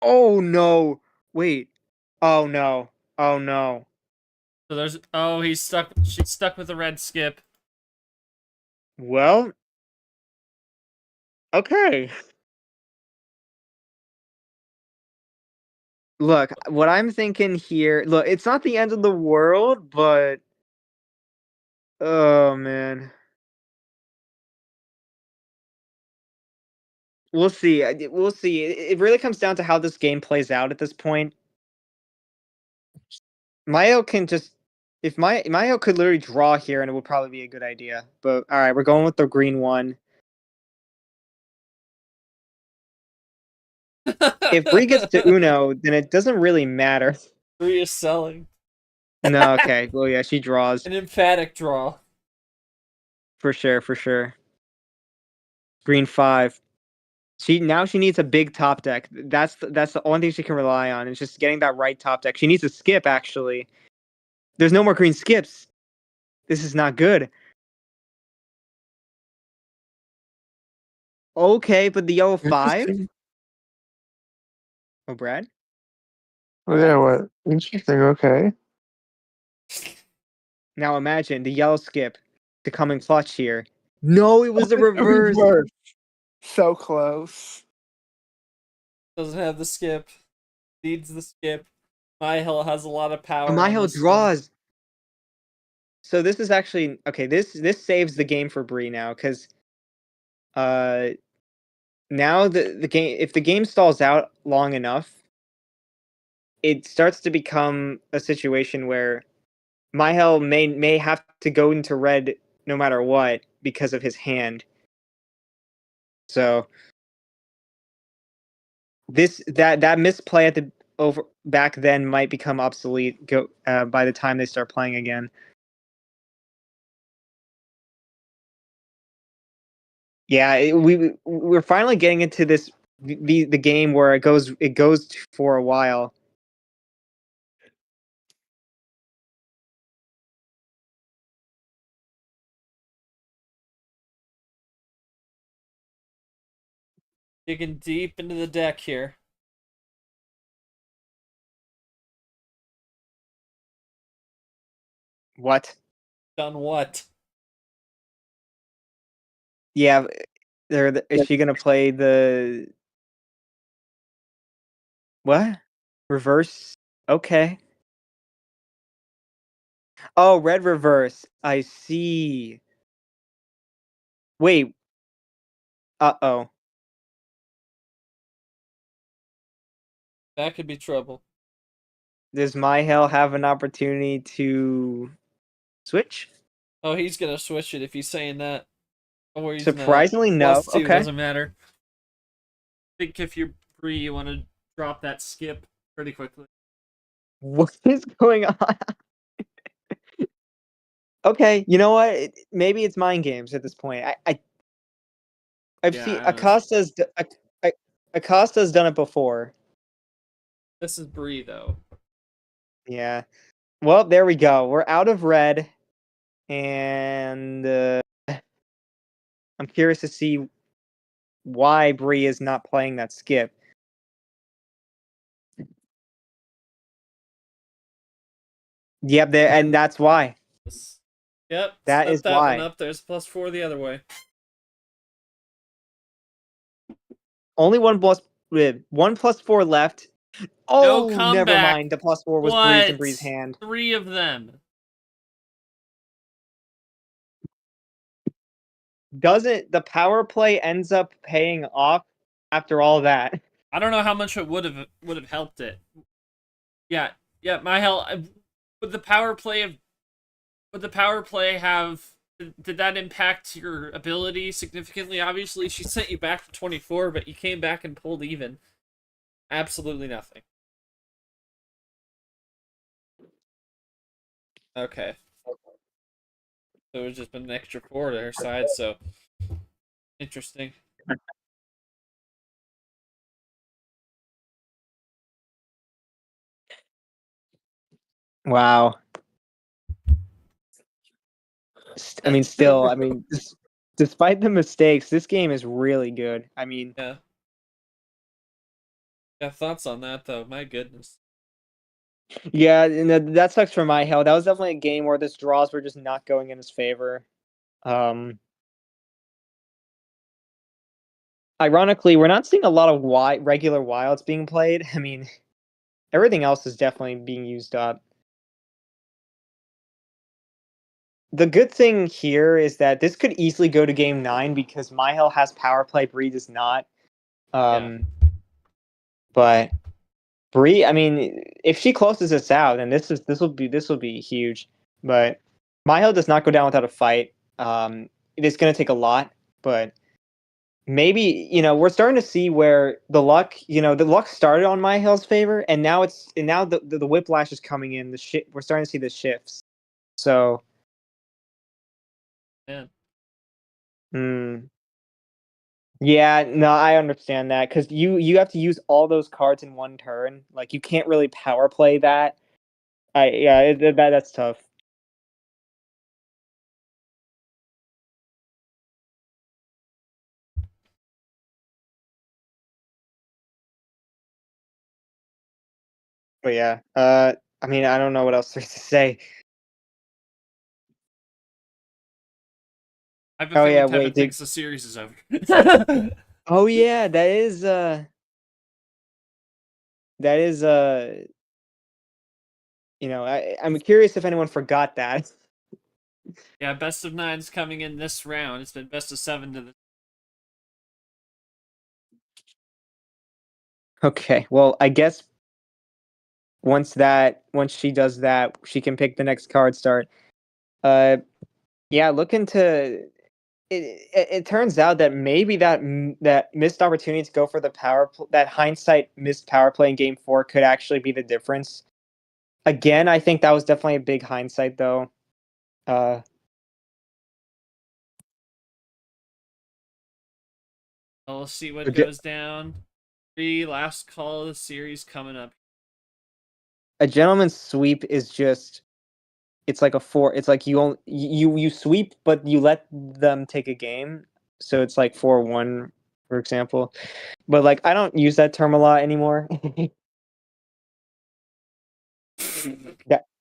[SPEAKER 2] Oh no. Wait. Oh no. Oh no.
[SPEAKER 1] So there's he's stuck. She's stuck with the red skip.
[SPEAKER 2] Well, okay. Look, what I'm thinking here. Look, it's not the end of the world, but oh man, we'll see. We'll see. It really comes down to how this game plays out at this point. Mayo can just if Mayo could literally draw here, and it would probably be a good idea. But all right, we're going with the green one. If Bree gets to Uno, then it doesn't really matter.
[SPEAKER 1] Brii is selling.
[SPEAKER 2] No, okay. Well, yeah, she draws
[SPEAKER 1] An emphatic draw.
[SPEAKER 2] for sure, for sure. Green 5. She needs a big top deck. That's the only thing she can rely on. Is just getting that right top deck. She needs a skip actually. There's no more green skips. This is not good. Okay, but the yellow 5.
[SPEAKER 4] Interesting.
[SPEAKER 2] Oh, Brad.
[SPEAKER 4] Oh, yeah, what? Interesting, okay.
[SPEAKER 2] Now imagine the yellow skip to come in clutch here. No, it was the reverse.
[SPEAKER 4] So close.
[SPEAKER 1] Doesn't have the skip. Needs the skip. Mihael has a lot of power.
[SPEAKER 2] Mihael draws. So this is actually okay. This saves the game for Bree now because now the game, if the game stalls out long enough, it starts to become a situation where Mihael may have to go into red no matter what because of his hand. So that misplay at the over back then might become obsolete by the time they start playing again. Yeah, we're finally getting into this the game where it goes for a while.
[SPEAKER 1] Digging deep into the deck here.
[SPEAKER 2] What?
[SPEAKER 1] Done what?
[SPEAKER 2] Yeah, is she gonna play the what? Reverse? Okay. Oh, red reverse. I see. Wait. Uh-oh.
[SPEAKER 1] That could be trouble.
[SPEAKER 2] Does Mihail have an opportunity to switch?
[SPEAKER 1] Oh, he's gonna switch it if he's saying that. Or he's
[SPEAKER 2] Surprisingly,
[SPEAKER 1] not.
[SPEAKER 2] no.
[SPEAKER 1] +2
[SPEAKER 2] Okay.
[SPEAKER 1] doesn't matter. I think if you're Brii, you want to drop that skip pretty quickly.
[SPEAKER 2] What is going on? Okay, you know what? Maybe it's mind games at this point. I've seen
[SPEAKER 1] I don't know.
[SPEAKER 2] Acosta's done it before.
[SPEAKER 1] This is Brii though.
[SPEAKER 2] Yeah. Well, there we go. We're out of red, and I'm curious to see why Bree is not playing that skip. Yep, and that's why.
[SPEAKER 1] Yep,
[SPEAKER 2] That
[SPEAKER 1] set
[SPEAKER 2] is
[SPEAKER 1] that one
[SPEAKER 2] why.
[SPEAKER 1] up. There's +4 the other way.
[SPEAKER 2] Only one plus 4 left.
[SPEAKER 1] No
[SPEAKER 2] Oh, never
[SPEAKER 1] comeback.
[SPEAKER 2] mind. The +4 was Bree's in Bree's hand.
[SPEAKER 1] 3 of them.
[SPEAKER 2] Doesn't the power play ends up paying off after all that?
[SPEAKER 1] I don't know how much it would have helped it. Yeah, Mihael, would the power play have did that impact your ability significantly? Obviously, she sent you back to 24, but you came back and pulled even. Absolutely nothing. Okay. So it's just been an extra 4 to her side, so interesting.
[SPEAKER 2] Wow. I mean, still, despite the mistakes, this game is really good. I mean,
[SPEAKER 1] Yeah. Got thoughts on that though? My goodness.
[SPEAKER 2] yeah, and that sucks for Mihail. That was definitely a game where this draws were just not going in his favor. Ironically, we're not seeing a lot of regular wilds being played. I mean, Everything else is definitely being used up. The good thing here is that this could easily go to game 9 because Mihael has power play, brii does not. But brii, I mean, if she closes this out, then this will be huge. But Mihael does not go down without a fight. It is going to take a lot, but maybe we're starting to see where the luck started on Mihael's favor, and now the whiplash is coming in. We're starting to see the shifts. So.
[SPEAKER 1] Yeah.
[SPEAKER 2] Yeah, no, I understand that because you have to use all those cards in one turn. Like you can't really power play that. That's tough. But yeah, I mean, I don't know what else there's to say.
[SPEAKER 1] I have a
[SPEAKER 2] Oh
[SPEAKER 1] feeling
[SPEAKER 2] yeah,
[SPEAKER 1] Tevin
[SPEAKER 2] wait,
[SPEAKER 1] thinks the series is over.
[SPEAKER 2] oh yeah, that is I'm curious if anyone forgot that.
[SPEAKER 1] Yeah, best of 9's coming in this round. It's been best of 7 to the.
[SPEAKER 2] Okay, well, I guess once she does that, she can pick the next card start. Yeah, look into it turns out that maybe that missed opportunity to go for the that hindsight missed power play in game 4 could actually be the difference. Again, I think that was definitely a big hindsight though.
[SPEAKER 1] We'll see what goes down. Last call of the series coming up.
[SPEAKER 2] A gentleman's sweep is just it's like a 4. It's like you sweep but you let them take a game. So it's like 4-1 for example. But like I don't use that term a lot anymore.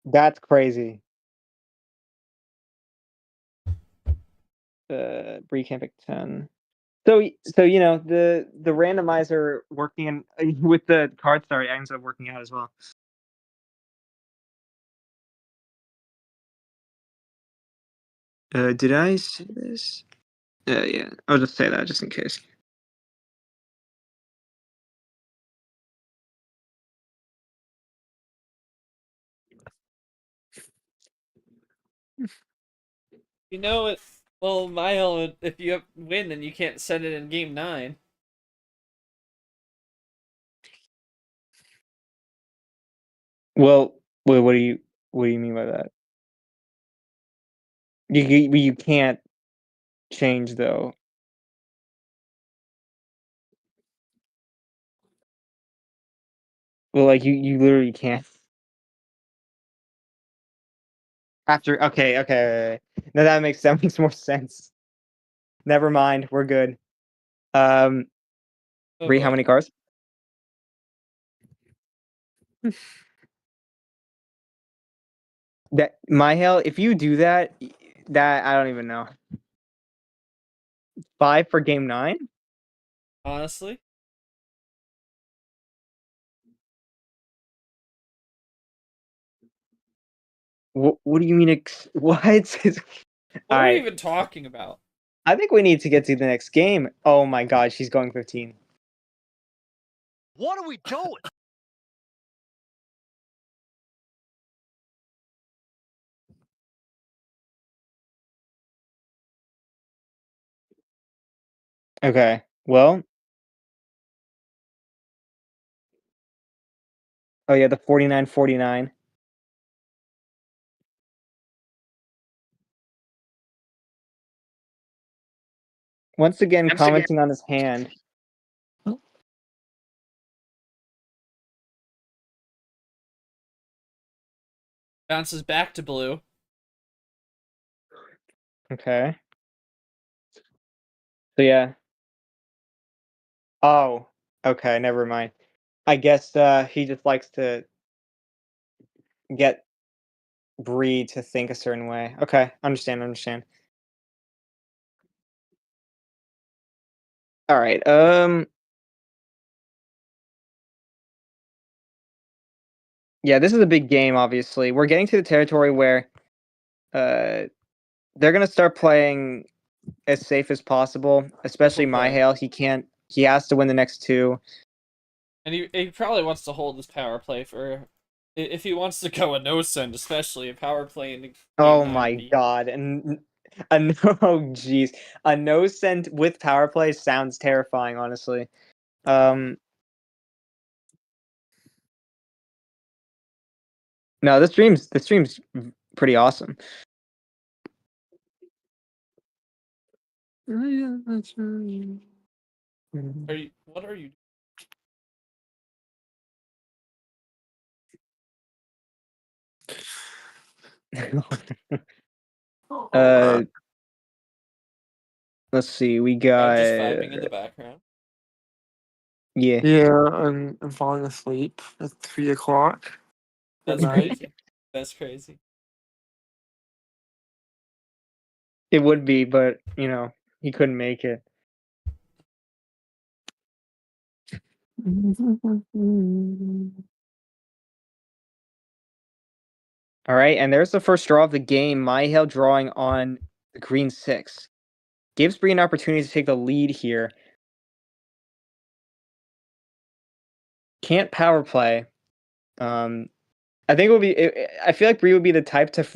[SPEAKER 2] That's crazy. Brii can't pick 10. So the randomizer working with the card start ends up working out as well. Did I say this? Yeah, I'll just say that just in case.
[SPEAKER 1] You know it. Well, Mihael, if you win, then you can't send it in game 9.
[SPEAKER 2] Well, wait, what do you mean by that? You can't change though. Well, like you literally can't. After okay. No, that makes more sense. Never mind, we're good.
[SPEAKER 1] Oh
[SPEAKER 2] Brii, how
[SPEAKER 1] boy.
[SPEAKER 2] many cards? That Mihael, if you do that, that I don't even know. 5 for game 9?
[SPEAKER 1] Honestly,
[SPEAKER 2] What do you mean? What?
[SPEAKER 1] what
[SPEAKER 2] All
[SPEAKER 1] are we
[SPEAKER 2] right.
[SPEAKER 1] even talking about?
[SPEAKER 2] I think we need to get to the next game. Oh my god, she's going 15.
[SPEAKER 5] What are we doing?
[SPEAKER 2] Okay. Well. Oh yeah, the 49-49. Once again, commenting on his hand.
[SPEAKER 1] Bounces back to blue.
[SPEAKER 2] Okay. So yeah. Oh. Okay. Never mind. I guess he just likes to get brii to think a certain way. Okay. Understand. All right. Yeah, this is a big game, obviously. We're getting to the territory where they're going to start playing as safe as possible, especially
[SPEAKER 1] Triple play.
[SPEAKER 2] Mihael. He has to win the next two.
[SPEAKER 1] And he probably wants to hold his power play for... If he wants to go a no-send, especially, a power play in game
[SPEAKER 2] Oh
[SPEAKER 1] 9
[SPEAKER 2] my
[SPEAKER 1] would be...
[SPEAKER 2] god. And a no, oh jeez. A no send with power play sounds terrifying, honestly. No, this stream's pretty awesome.
[SPEAKER 1] What are you...
[SPEAKER 2] Let's see. We
[SPEAKER 1] I'm
[SPEAKER 2] got
[SPEAKER 1] just vibing in the background.
[SPEAKER 2] yeah.
[SPEAKER 4] Yeah, I'm falling asleep at 3 o'clock.
[SPEAKER 1] That's
[SPEAKER 4] at night.
[SPEAKER 1] crazy. That's crazy.
[SPEAKER 2] It would be, but you know, he couldn't make it. All right, and there's the first draw of the game. Mihael drawing on the green 6. Gives Brii an opportunity to take the lead here. Can't power play. I think it would be. I feel like Brii would be the type to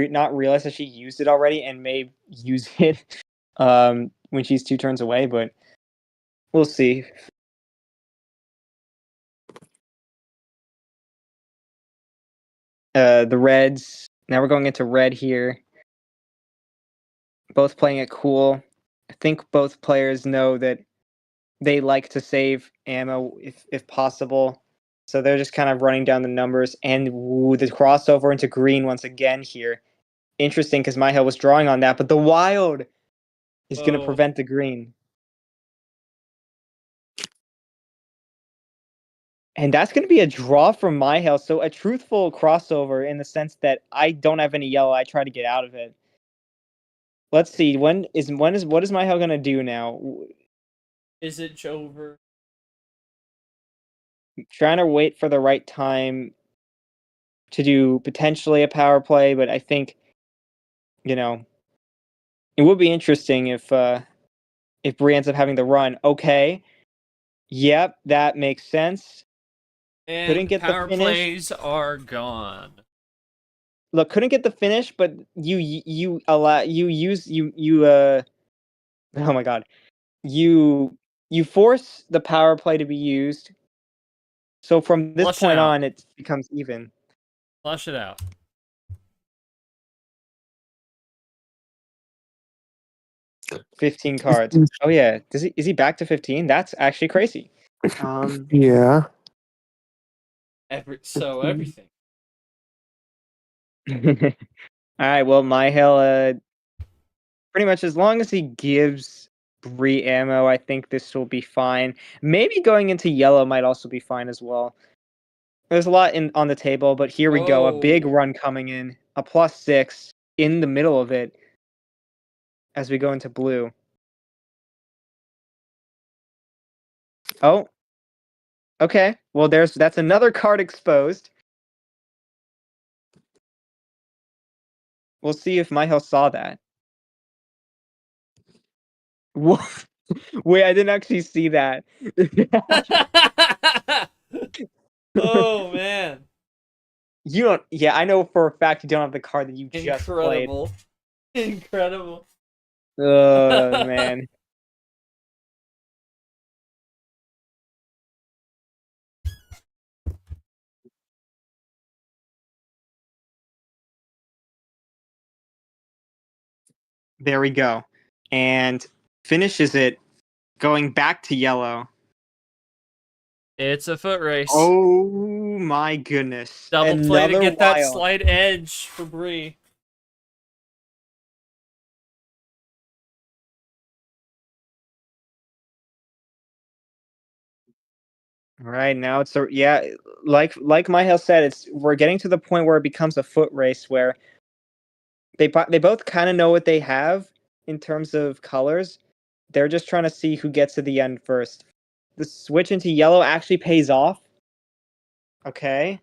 [SPEAKER 2] not realize that she used it already and may use it when she's 2 turns away, but we'll see. The Reds. Now we're going into red here. Both playing it cool. I think both players know that they like to save ammo if possible. So they're just kind of running down the numbers. And the crossover into green once again here. Interesting because Mihael was drawing on that, but the wild is going to prevent the green. And that's going to be a draw from Mihael. So a truthful crossover in the sense that I don't have any yellow. I try to get out of it. Let's see. What is Mihael going to do now?
[SPEAKER 1] Is it over?
[SPEAKER 2] Trying to wait for the right time to do potentially a power play, but I think, you know, it would be interesting if Brii ends up having the run. Okay. Yep, that makes sense.
[SPEAKER 1] And
[SPEAKER 2] Couldn't get the
[SPEAKER 1] power
[SPEAKER 2] finish.
[SPEAKER 1] plays are gone.
[SPEAKER 2] Look, couldn't get the finish, but you oh my god. You force the power play to be used. So from this
[SPEAKER 1] Flush it
[SPEAKER 2] point
[SPEAKER 1] out.
[SPEAKER 2] on it becomes even.
[SPEAKER 1] Flush it out.
[SPEAKER 2] 15 cards. Oh yeah. Is he back to 15? That's actually crazy.
[SPEAKER 4] Yeah.
[SPEAKER 1] Everything.
[SPEAKER 2] All right, well, Mihael, pretty much as long as he gives Brii ammo, I think this will be fine. Maybe going into yellow might also be fine as well. There's a lot on the table, but here we go. A big run coming in. A +6 in the middle of it as we go into blue. Oh. Okay. Well, that's another card exposed. We'll see if Mihael saw that. What? Wait, I didn't actually see that.
[SPEAKER 1] Oh man.
[SPEAKER 2] You don't. Yeah, I know for a fact you don't have the card that you just played.
[SPEAKER 1] Incredible.
[SPEAKER 2] Oh man. There we go. And finishes it going back to yellow.
[SPEAKER 1] It's a foot race.
[SPEAKER 2] Oh my goodness.
[SPEAKER 1] Double play to get that
[SPEAKER 2] wild.
[SPEAKER 1] slight edge for Brii.
[SPEAKER 2] All right, now it's like Mihael said, we're getting to the point where it becomes a foot race where they both kind of know what they have in terms of colors. They're just trying to see who gets to the end first. The switch into yellow actually pays off. Okay.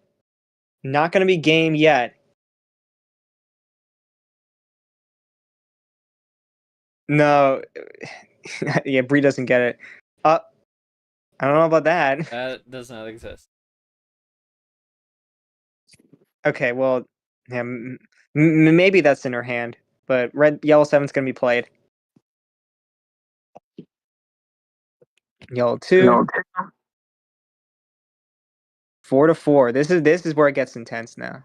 [SPEAKER 2] Not going to be game yet. No. Yeah, Bree doesn't get it. I don't know about that.
[SPEAKER 1] That does not exist.
[SPEAKER 2] Okay, well, yeah, maybe that's in her hand, but yellow 7's going to be played. Yellow 2.
[SPEAKER 4] No.
[SPEAKER 2] 4-4. This is where it gets intense now.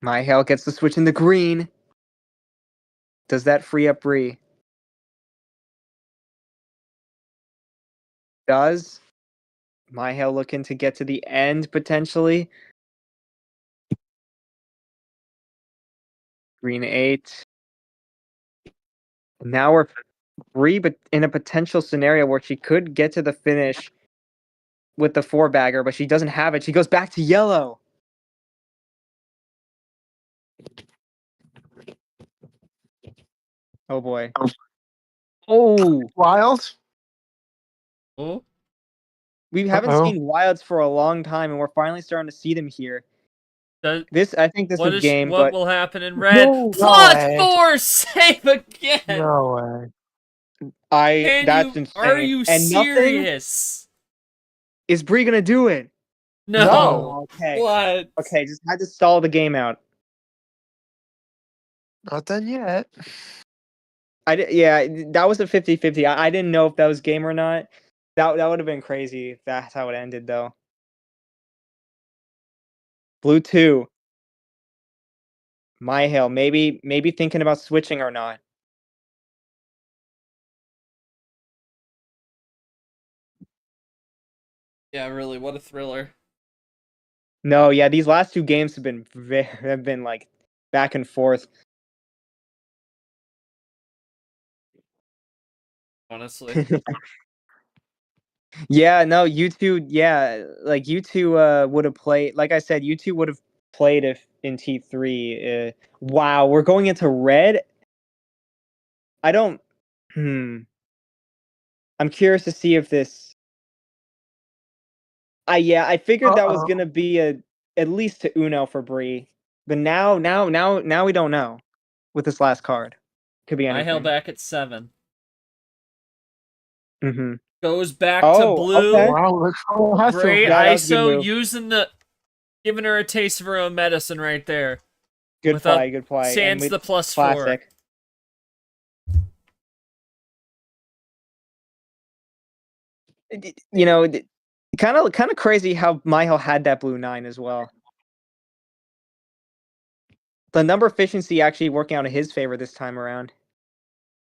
[SPEAKER 2] Mihael gets the switch in the green. Does that free up Bree? Does. Mihael looking to get to the end potentially. Green 8. Now we're Bree, but in a potential scenario where she could get to the finish with the 4-bagger, but she doesn't have it. She goes back to yellow. Oh boy. Oh,
[SPEAKER 4] Wild?
[SPEAKER 1] Oh,
[SPEAKER 2] we haven't
[SPEAKER 4] Uh-oh.
[SPEAKER 2] seen wilds for a long time, and we're finally starting to see them here.
[SPEAKER 1] does,
[SPEAKER 2] I think this is game,
[SPEAKER 1] what
[SPEAKER 2] but
[SPEAKER 1] will happen in red?
[SPEAKER 2] No
[SPEAKER 1] Plus
[SPEAKER 4] way.
[SPEAKER 1] 4 save again.
[SPEAKER 4] No way.
[SPEAKER 2] that's insane.
[SPEAKER 1] Are you
[SPEAKER 2] and nothing
[SPEAKER 1] serious?
[SPEAKER 2] is Bree gonna do it?
[SPEAKER 1] No.
[SPEAKER 2] Okay.
[SPEAKER 1] What?
[SPEAKER 2] Okay, just had to stall the game out.
[SPEAKER 4] Not done yet.
[SPEAKER 2] Yeah, that was a 50-50. I didn't know if that was game or not. That would have been crazy if that's how it ended, though. Blue 2. Mihael, maybe thinking about switching or not.
[SPEAKER 1] Yeah, really, what a thriller.
[SPEAKER 2] No, yeah, these last 2 games have been like back and forth.
[SPEAKER 1] Honestly.
[SPEAKER 2] Yeah, no, you two, yeah, like you two would have played. Like I said, you two would have played if in T3. Wow, we're going into red. I don't. I'm curious to see if this. I figured that was
[SPEAKER 4] Uh-oh.
[SPEAKER 2] gonna be at least to Uno for Bree, but now we don't know with this last card. Could be
[SPEAKER 1] I held
[SPEAKER 2] anything.
[SPEAKER 1] back at 7.
[SPEAKER 2] Mm-hmm.
[SPEAKER 1] Goes back to
[SPEAKER 2] Oh,
[SPEAKER 1] blue.
[SPEAKER 2] okay.
[SPEAKER 4] Wow, look so awesome.
[SPEAKER 1] Gray
[SPEAKER 2] Yeah, that was a good
[SPEAKER 1] ISO
[SPEAKER 2] move.
[SPEAKER 1] giving her a taste of her own medicine right there.
[SPEAKER 2] Good play, and
[SPEAKER 1] Sans
[SPEAKER 2] with
[SPEAKER 1] the plus 4.
[SPEAKER 2] classic. You know, kind of crazy how Mihael had that blue 9 as well. The number efficiency actually working out in his favor this time around.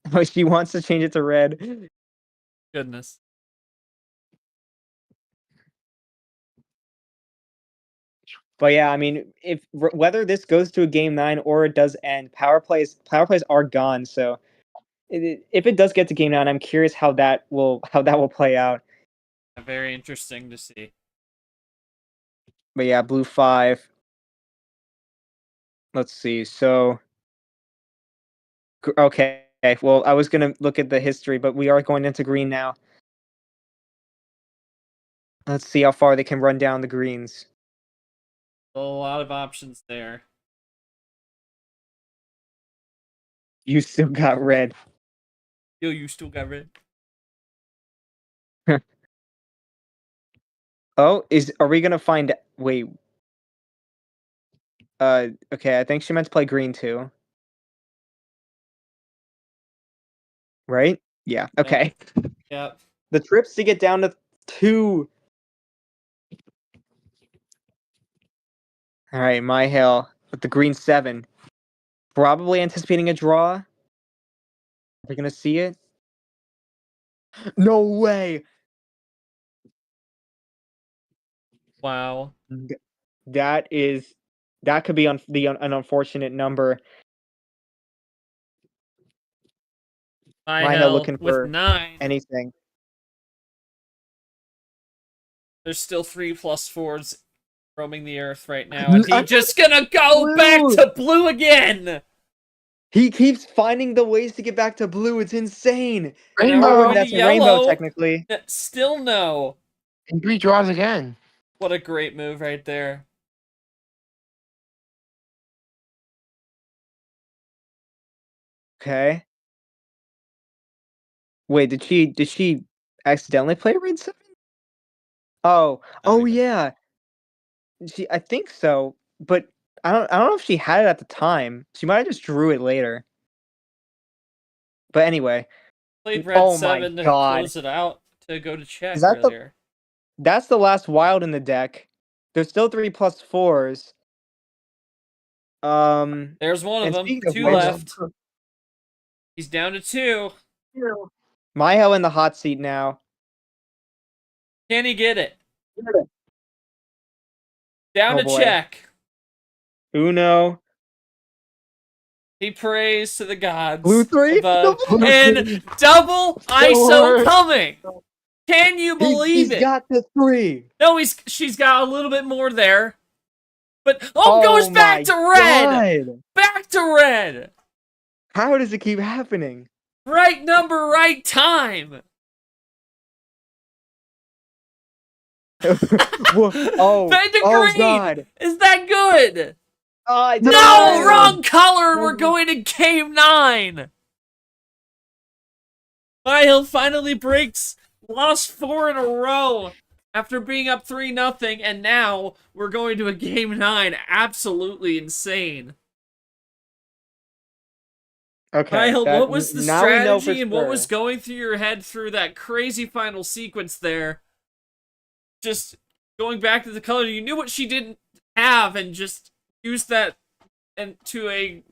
[SPEAKER 2] But she wants to change it to red.
[SPEAKER 1] Goodness.
[SPEAKER 2] But yeah, I mean, whether this goes to a game 9 or it does end, power plays are gone. So if it does get to game 9, I'm curious how that will play out.
[SPEAKER 1] Very interesting to see.
[SPEAKER 2] But yeah, blue 5. Let's see. So okay. Well, I was gonna look at the history, but we are going into green now. Let's see how far they can run down the greens.
[SPEAKER 1] A lot of options there.
[SPEAKER 2] You still got red.
[SPEAKER 1] Yo, you still got red.
[SPEAKER 2] Oh, are we gonna find? Wait. Okay. I think she meant to play green too. Right? Yeah. Okay.
[SPEAKER 1] Yep.
[SPEAKER 2] The trips to get down to 2. All right, Mihael with the green 7. Probably anticipating a draw. Are we gonna see it? No way.
[SPEAKER 1] Wow.
[SPEAKER 2] That could be an unfortunate number. Mihael looking
[SPEAKER 1] with
[SPEAKER 2] for
[SPEAKER 1] 9.
[SPEAKER 2] anything.
[SPEAKER 1] There's still 3 plus 4s roaming the earth right now. And he just gonna go
[SPEAKER 2] Blue.
[SPEAKER 1] back to blue again!
[SPEAKER 2] He keeps finding the ways to get back to blue. It's insane.
[SPEAKER 1] Now we're
[SPEAKER 4] Rainbow.
[SPEAKER 1] going to
[SPEAKER 2] That's a rainbow,
[SPEAKER 1] yellow.
[SPEAKER 2] technically.
[SPEAKER 1] Still no.
[SPEAKER 4] And Bree draws again.
[SPEAKER 1] What a great move right there.
[SPEAKER 2] Okay. Wait, did she accidentally play red 7? Oh yeah. I think so, but I don't know if she had it at the time. She might have just drew it later. But anyway,
[SPEAKER 1] Played red
[SPEAKER 2] oh my
[SPEAKER 1] 7 to
[SPEAKER 2] God.
[SPEAKER 1] close it out to go to check
[SPEAKER 2] Is that
[SPEAKER 1] earlier.
[SPEAKER 2] that's the last wild in the deck. There's still 3+4s.
[SPEAKER 1] There's one of
[SPEAKER 2] and
[SPEAKER 1] them.
[SPEAKER 2] speaking of
[SPEAKER 1] 2
[SPEAKER 2] which,
[SPEAKER 1] left. He's down to 2.
[SPEAKER 2] Mihael in the hot seat now.
[SPEAKER 1] Can he get it? Down
[SPEAKER 2] Oh
[SPEAKER 1] to
[SPEAKER 2] boy.
[SPEAKER 1] check.
[SPEAKER 2] Uno.
[SPEAKER 1] He prays to the gods
[SPEAKER 2] Blue 3?
[SPEAKER 1] above.
[SPEAKER 4] Blue
[SPEAKER 1] And
[SPEAKER 4] 3.
[SPEAKER 1] double ISO
[SPEAKER 4] Lord.
[SPEAKER 1] coming. Can you believe
[SPEAKER 2] He's
[SPEAKER 1] it?
[SPEAKER 2] got the 3.
[SPEAKER 1] No, she's got a little bit more there. But goes back
[SPEAKER 2] my
[SPEAKER 1] to red.
[SPEAKER 2] God.
[SPEAKER 1] Back to red.
[SPEAKER 2] How does it keep happening?
[SPEAKER 1] Right number, right time. Bend to
[SPEAKER 2] Oh
[SPEAKER 1] green.
[SPEAKER 2] God.
[SPEAKER 1] Is that good?
[SPEAKER 2] It's
[SPEAKER 1] No,
[SPEAKER 2] red.
[SPEAKER 1] wrong color. We're going to game 9. Mihael finally breaks. Lost 4 in a row after being up 3-0, and now we're going to a game 9. Absolutely insane.
[SPEAKER 2] Okay.
[SPEAKER 1] Mihael, what was the
[SPEAKER 2] now we know for
[SPEAKER 1] strategy and what was
[SPEAKER 2] sure.
[SPEAKER 1] going through your head through that crazy final sequence there? Just going back to the color, you knew what she didn't have and just used that and to a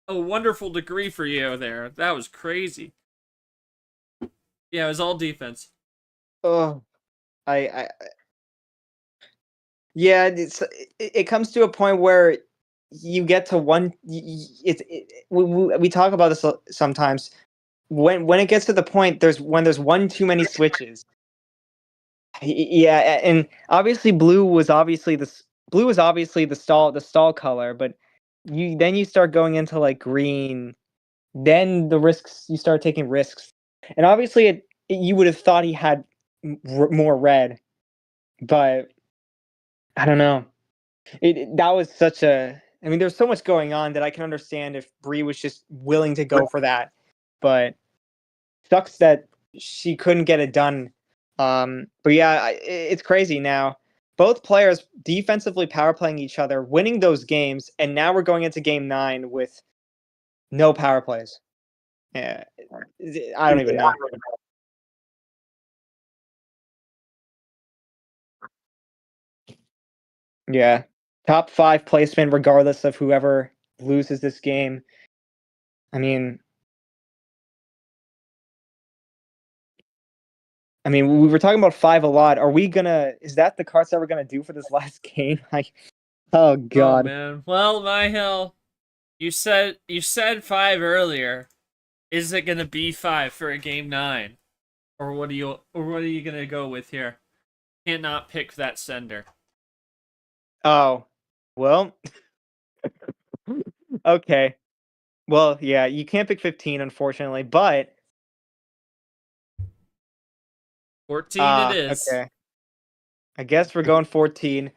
[SPEAKER 1] wonderful degree for you there. That was crazy. Yeah, it was all defense.
[SPEAKER 2] Oh, yeah. It comes to a point where you get to one. We talk about this sometimes. When it gets to the point, there's one too many switches. Yeah, and obviously blue was obviously the stall color, but you start going into like green, then you start taking risks, and obviously you would have thought he had more red, but I don't know. That was such a. I mean, there's so much going on that I can understand if Bree was just willing to go for that, but sucks that she couldn't get it done. But yeah, it's crazy now. Both players defensively power playing each other, winning those games, and now we're going into game 9 with no power plays. Yeah, I don't even know. Yeah, top 5 placement regardless of whoever loses this game. I mean, we were talking about 5 a lot. Is that the cards that we're gonna do for this last game? Oh God.
[SPEAKER 1] Oh man. Well, Mihael, you said 5 earlier. Is it gonna be 5 for a game 9, or what are you gonna go with here? Can't not pick that sender.
[SPEAKER 2] Oh, well. Okay. Well, yeah, you can't pick 15, unfortunately, but
[SPEAKER 1] 14 it is.
[SPEAKER 2] Okay. I guess we're going 14.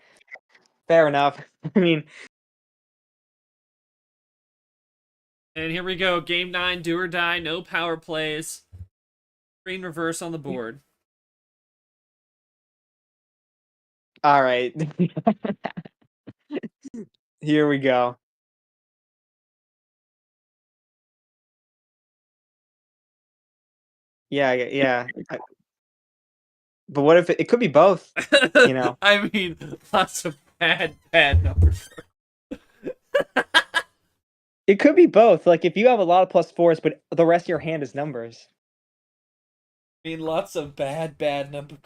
[SPEAKER 2] Fair enough. I mean,
[SPEAKER 1] And here we go, game 9, do or die, no power plays. Green reverse on the board.
[SPEAKER 2] all right. Here we go. Yeah. But what if it could be both? You know.
[SPEAKER 1] I mean, lots of bad numbers.
[SPEAKER 2] It could be both. Like if you have a lot of +4s, but the rest of your hand is numbers.
[SPEAKER 1] I mean, lots of bad numbers.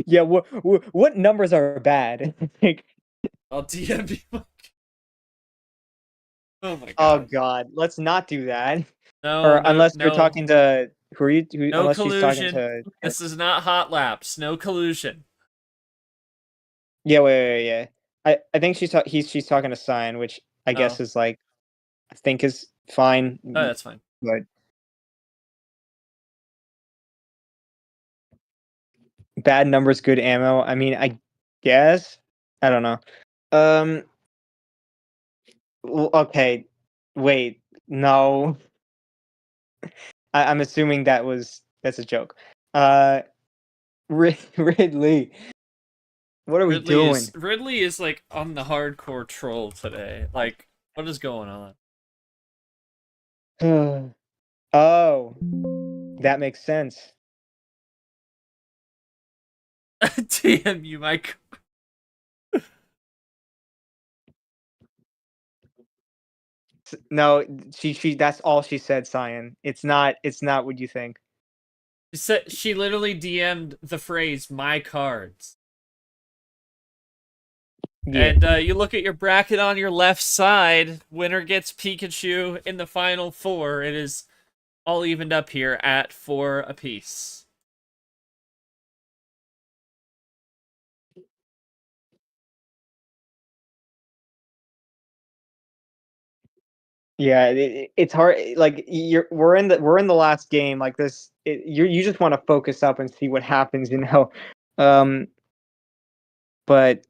[SPEAKER 2] Yeah, what numbers are bad? Like,
[SPEAKER 1] I'll DM you. Oh my god.
[SPEAKER 2] oh God, let's not do that.
[SPEAKER 1] No,
[SPEAKER 2] unless you're talking to who are you?
[SPEAKER 1] No
[SPEAKER 2] unless
[SPEAKER 1] collusion.
[SPEAKER 2] she's talking to.
[SPEAKER 1] This is not hot laps. No collusion.
[SPEAKER 2] Yeah, wait. I think she's talking to Sign, which I guess is like I think is fine.
[SPEAKER 1] Oh, that's fine.
[SPEAKER 2] But bad numbers, good ammo. I mean, I guess. I don't know. Okay. Wait. No. I'm assuming that's a joke. Ridley. What are we doing?
[SPEAKER 1] Ridley is like on the hardcore troll today. Like, what is going on?
[SPEAKER 2] Oh, that makes sense.
[SPEAKER 1] Damn you, Mike.
[SPEAKER 2] No, she. That's all she said, Cyan. It's not what you think.
[SPEAKER 1] She literally DM'd the phrase "my cards."
[SPEAKER 2] Yeah.
[SPEAKER 1] And you look at your bracket on your left side. Winner gets Pikachu in the final four. It is all evened up here at 4 apiece.
[SPEAKER 2] Yeah, it's hard. Like we're in the last game. Like this, you just want to focus up and see what happens. But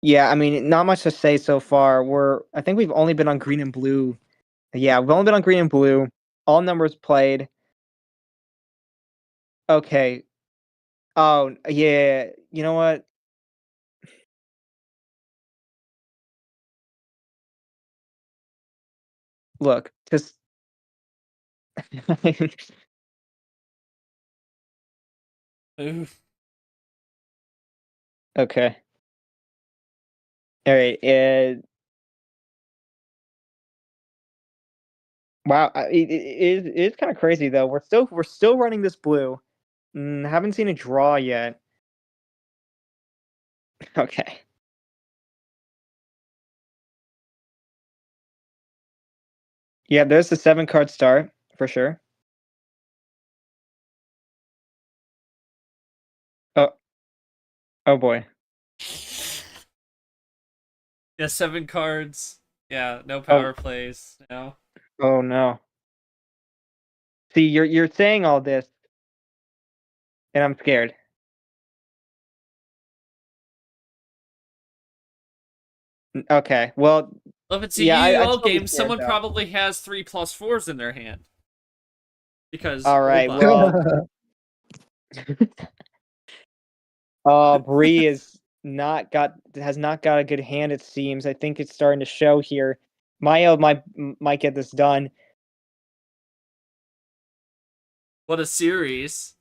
[SPEAKER 2] yeah, I mean, not much to say so far. I think we've only been on green and blue. Yeah, we've only been on green and blue. All numbers played. Okay. Oh yeah. You know what? Look, just.
[SPEAKER 1] Oof.
[SPEAKER 2] Okay. All right. Wow. It is kind of crazy though. We're still running this blue. Haven't seen a draw yet. Okay. Yeah, there's the 7-card start for sure. Oh. Oh boy.
[SPEAKER 1] Yeah, 7 cards. Yeah, no power plays. No.
[SPEAKER 2] Oh no. See, you're saying all this, and I'm scared. Okay. Well,
[SPEAKER 1] If it's a
[SPEAKER 2] yeah, I'd
[SPEAKER 1] UUL
[SPEAKER 2] still be
[SPEAKER 1] game,
[SPEAKER 2] scared,
[SPEAKER 1] someone
[SPEAKER 2] though.
[SPEAKER 1] probably has 3+4s in their hand. Because
[SPEAKER 2] All right.
[SPEAKER 1] robot.
[SPEAKER 2] Well, brii has not got a good hand. It seems. I think it's starting to show here. Mihael might get this done.
[SPEAKER 1] What a series.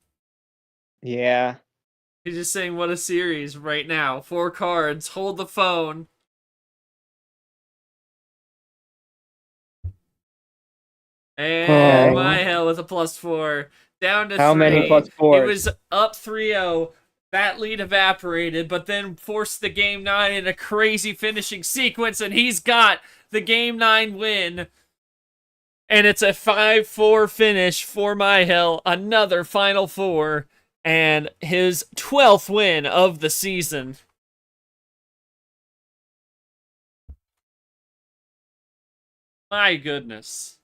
[SPEAKER 2] Yeah.
[SPEAKER 1] He's just saying what a series right now. 4 cards. Hold the phone. And Mihael with a +4. Down to 3.
[SPEAKER 2] How many +4s?
[SPEAKER 1] It was up 3-0. That lead evaporated, but then forced the Game 9 in a crazy finishing sequence, and he's got the Game 9 win. And it's a 5-4 finish for Mihael. Another Final Four. And his 12th win of the season. My goodness.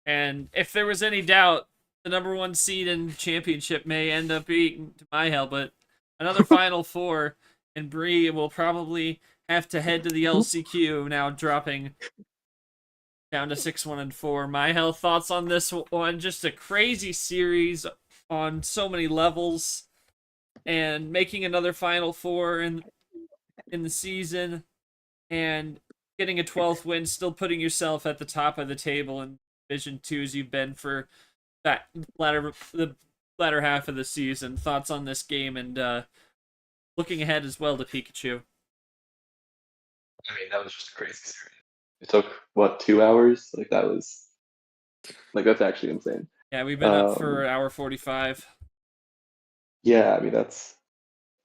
[SPEAKER 1] And if there was any doubt, the number 1 seed in championship may end up being Mihael, but another Final Four, and brii will probably have to head to the LCQ, now dropping down to 6-1-4. Mihael, thoughts on this one? Just a crazy series on so many levels, and making another Final Four in the season, and getting a 12th win, still putting yourself at the top of the table in Division 2 as you've been for the latter half of the season. Thoughts on this game, and looking ahead as well to Pikachu?
[SPEAKER 3] I mean, that was just a crazy series. It took, what, 2 hours? Like, that's actually insane.
[SPEAKER 1] Yeah, we've been up for hour 45.
[SPEAKER 3] Yeah, I mean, that's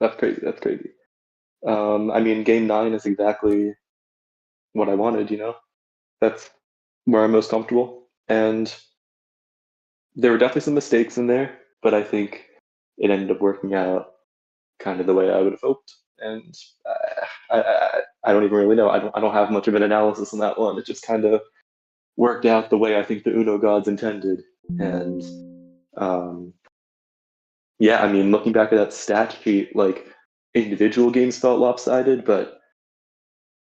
[SPEAKER 3] crazy. That's crazy. I mean, Game 9 is exactly what I wanted, That's where I'm most comfortable. And there were definitely some mistakes in there, but I think it ended up working out kind of the way I would have hoped. And I don't even really know. I don't have much of an analysis on that one. It just kind of worked out the way I think the Uno gods intended. And yeah, I mean, looking back at that stat sheet, like individual games felt lopsided, but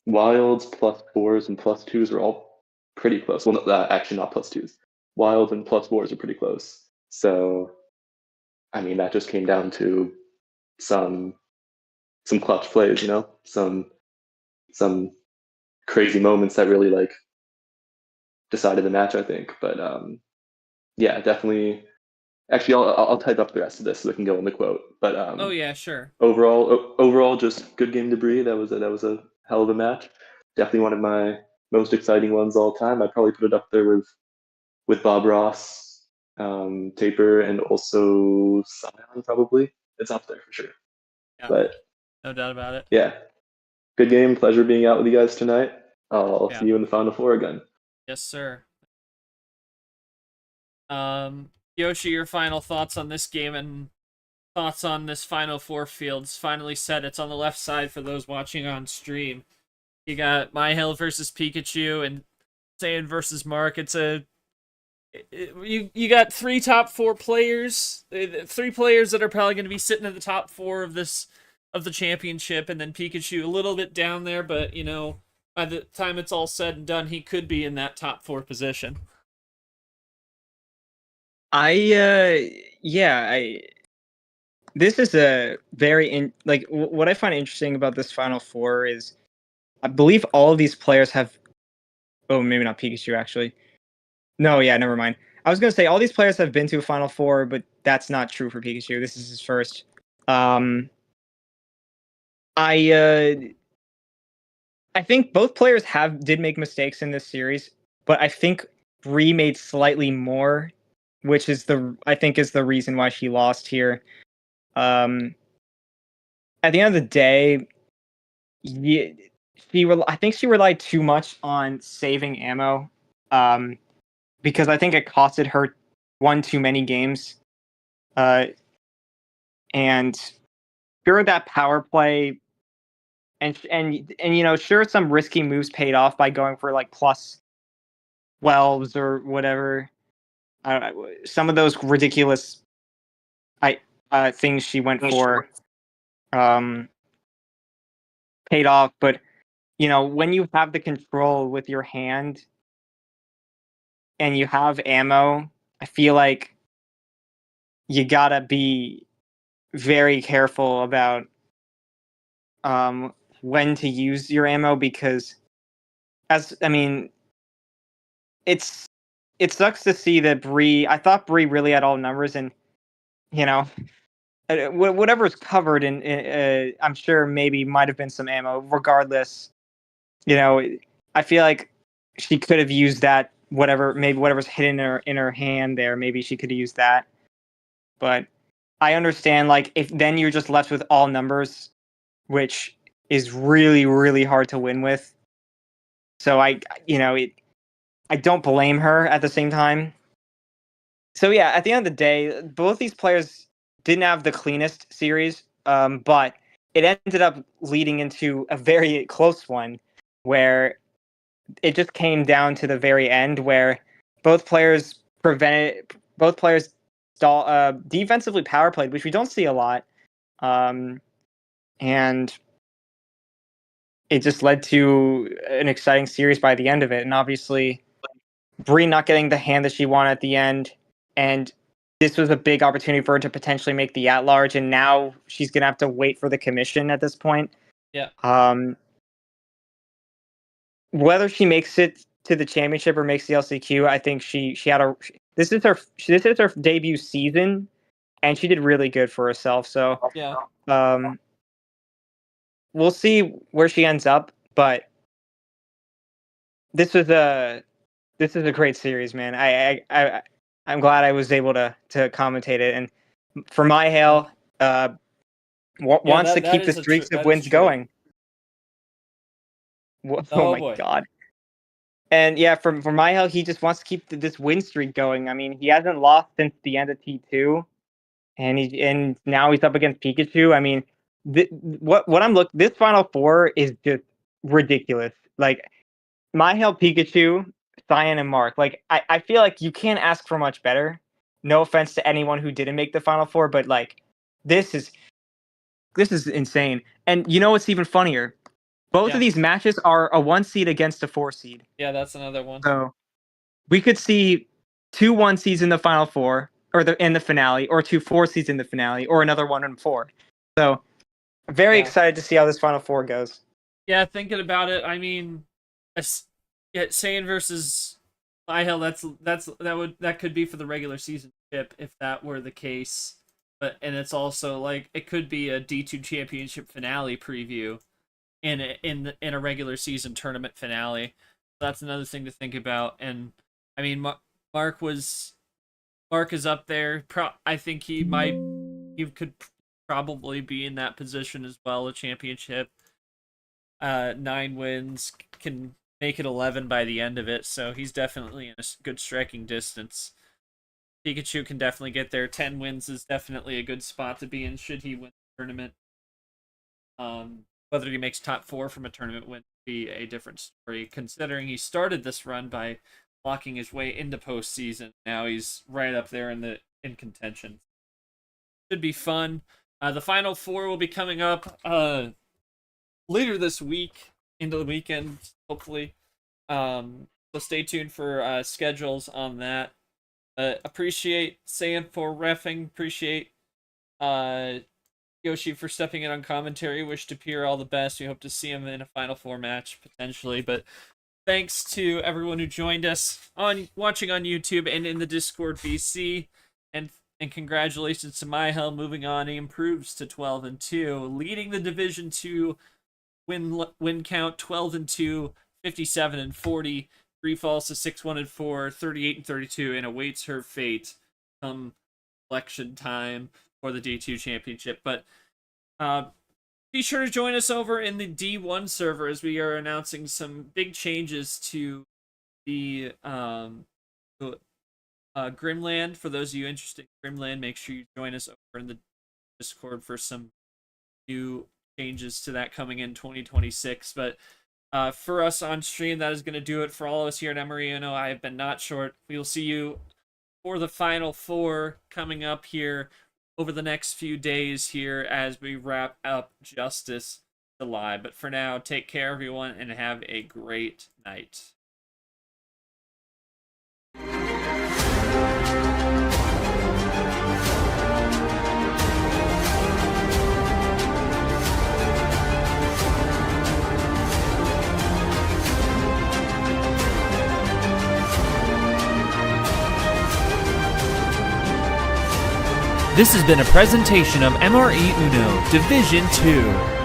[SPEAKER 3] wilds, +4s, and +2s were all pretty close. Well, actually not +2s. Wilds and +4s are pretty close. So, I mean, that just came down to some clutch plays, you know, some crazy moments that really like decided the match, I think. But yeah, definitely. Actually, I'll type up the rest of this so we can go in the quote. But
[SPEAKER 1] Oh yeah, sure.
[SPEAKER 3] overall, just good game debris. That was a hell of a match. Definitely one of my most exciting ones all time. I'd probably put it up there with Bob Ross, Taper, and also Sion. Probably it's up there for sure.
[SPEAKER 1] Yeah.
[SPEAKER 3] But
[SPEAKER 1] No doubt about it.
[SPEAKER 3] yeah, good game. Pleasure being out with you guys tonight. I'll
[SPEAKER 1] Yeah.
[SPEAKER 3] see you in the Final Four again.
[SPEAKER 1] Yes, sir. Yoshi, your final thoughts on this game and thoughts on this Final Four field. It's finally set. It's on the left side for those watching on stream. You got Mihael versus Pikachu and Saiyan versus Mark. You got 3 top 4 players, 3 players that are probably going to be sitting in the top 4 of the championship, and then Pikachu a little bit down there, but you know, by the time it's all said and done, he could be in that top 4 position.
[SPEAKER 2] This is a very what I find interesting about this Final Four is I believe all of these players have. Oh, maybe not Pikachu actually. No, yeah, never mind. I was gonna say all these players have been to a Final Four, but that's not true for Pikachu. This is his first. I think both players did make mistakes in this series, but I think Brii made slightly more, which is the reason why she lost here. At the end of the day, I think she relied too much on saving ammo, because I think it costed her one too many games. And sure, that power play and you know, sure, some risky moves paid off by going for like +12s or whatever. Some of those ridiculous things she went for paid off, but you know, when you have the control with your hand and you have ammo, I feel like you gotta be very careful about when to use your ammo, because it sucks to see that Brii. I thought Brii really had all numbers, and you know, whatever's covered in I'm sure maybe might have been some ammo. Regardless, you know, I feel like she could have used that whatever's hidden in her hand there. Maybe she could have used that. But I understand, like, if then you're just left with all numbers, which is really, really hard to win with. So I don't blame her at the same time. So yeah, at the end of the day, both these players didn't have the cleanest series, but it ended up leading into a very close one where it just came down to the very end where both players defensively power played, which we don't see a lot, and it just led to an exciting series by the end of it. And obviously, Brii not getting the hand that she wanted at the end, and this was a big opportunity for her to potentially make the at-large, and now she's gonna have to wait for the commission at this point.
[SPEAKER 1] Yeah.
[SPEAKER 2] Whether she makes it to the championship or makes the LCQ, I think she had this is her debut season, and she did really good for herself. So
[SPEAKER 1] Yeah.
[SPEAKER 2] We'll see where she ends up, but this is a great series, man. I'm glad I was able to commentate it, and for Mihael, wants to keep the streaks of wins going. Oh my
[SPEAKER 1] boy.
[SPEAKER 2] God. And yeah, for Mihael, he just wants to keep this win streak going. I mean, he hasn't lost since the end of T2, and now he's up against Pikachu. I mean, this Final Four is just ridiculous. Like Mihael, Pikachu, Cyan, and Mark. Like I feel like you can't ask for much better. No offense to anyone who didn't make the Final Four, but like this is insane. And you know what's even funnier? Both
[SPEAKER 1] Yeah.
[SPEAKER 2] of these matches are a 1 seed against a 4 seed.
[SPEAKER 1] Yeah, that's another one.
[SPEAKER 2] So we could see 2 1 seeds in the Final Four, or in the finale, or 2 4 seeds in the finale, or another 1 and 4. So very
[SPEAKER 1] Yeah.
[SPEAKER 2] excited to see how this Final Four goes.
[SPEAKER 1] Yeah, thinking about it, I mean, Saiyan versus Mihael, that could be for the regular season chip if that were the case. And it's also like it could be a D2 championship finale preview in a regular season tournament finale. That's another thing to think about. And I mean, Mark is up there. I think he could probably be in that position as well. A championship, 9 wins, can make it 11 by the end of it. So he's definitely in a good striking distance. Pikachu can definitely get there. 10 wins is definitely a good spot to be in should he win the tournament. Whether he makes top 4 from a tournament win would be a different story, considering he started this run by locking his way into postseason. Now he's right up there in contention. Should be fun. The Final Four will be coming up later this week, into the weekend, hopefully. So stay tuned for schedules on that. Appreciate Saiyan for reffing. Appreciate Yoshi for stepping in on commentary. Wish Tapir all the best. We hope to see him in a Final Four match potentially. But thanks to everyone who joined us watching on YouTube and in the Discord VC, and congratulations to Mihael moving on. He improves to 12-2, leading the Division 2 win count 12-2, 57-40. Brii falls to 6-1-4, 38-32, and awaits her fate come election time for the D2 championship. But be sure to join us over in the D1 server as we are announcing some big changes to the Grimland. For those of you interested in Grimland, make sure you join us over in the Discord for some new changes to that coming in 2026. But for us on stream, that is going to do it for all of us here at MRE UNO. I have been Notshort. We will see you for the Final Four coming up here over the next few days here as we wrap up Justice July. But for now, take care, everyone, and have a great night. This has been a presentation of MRE UNO Division 2.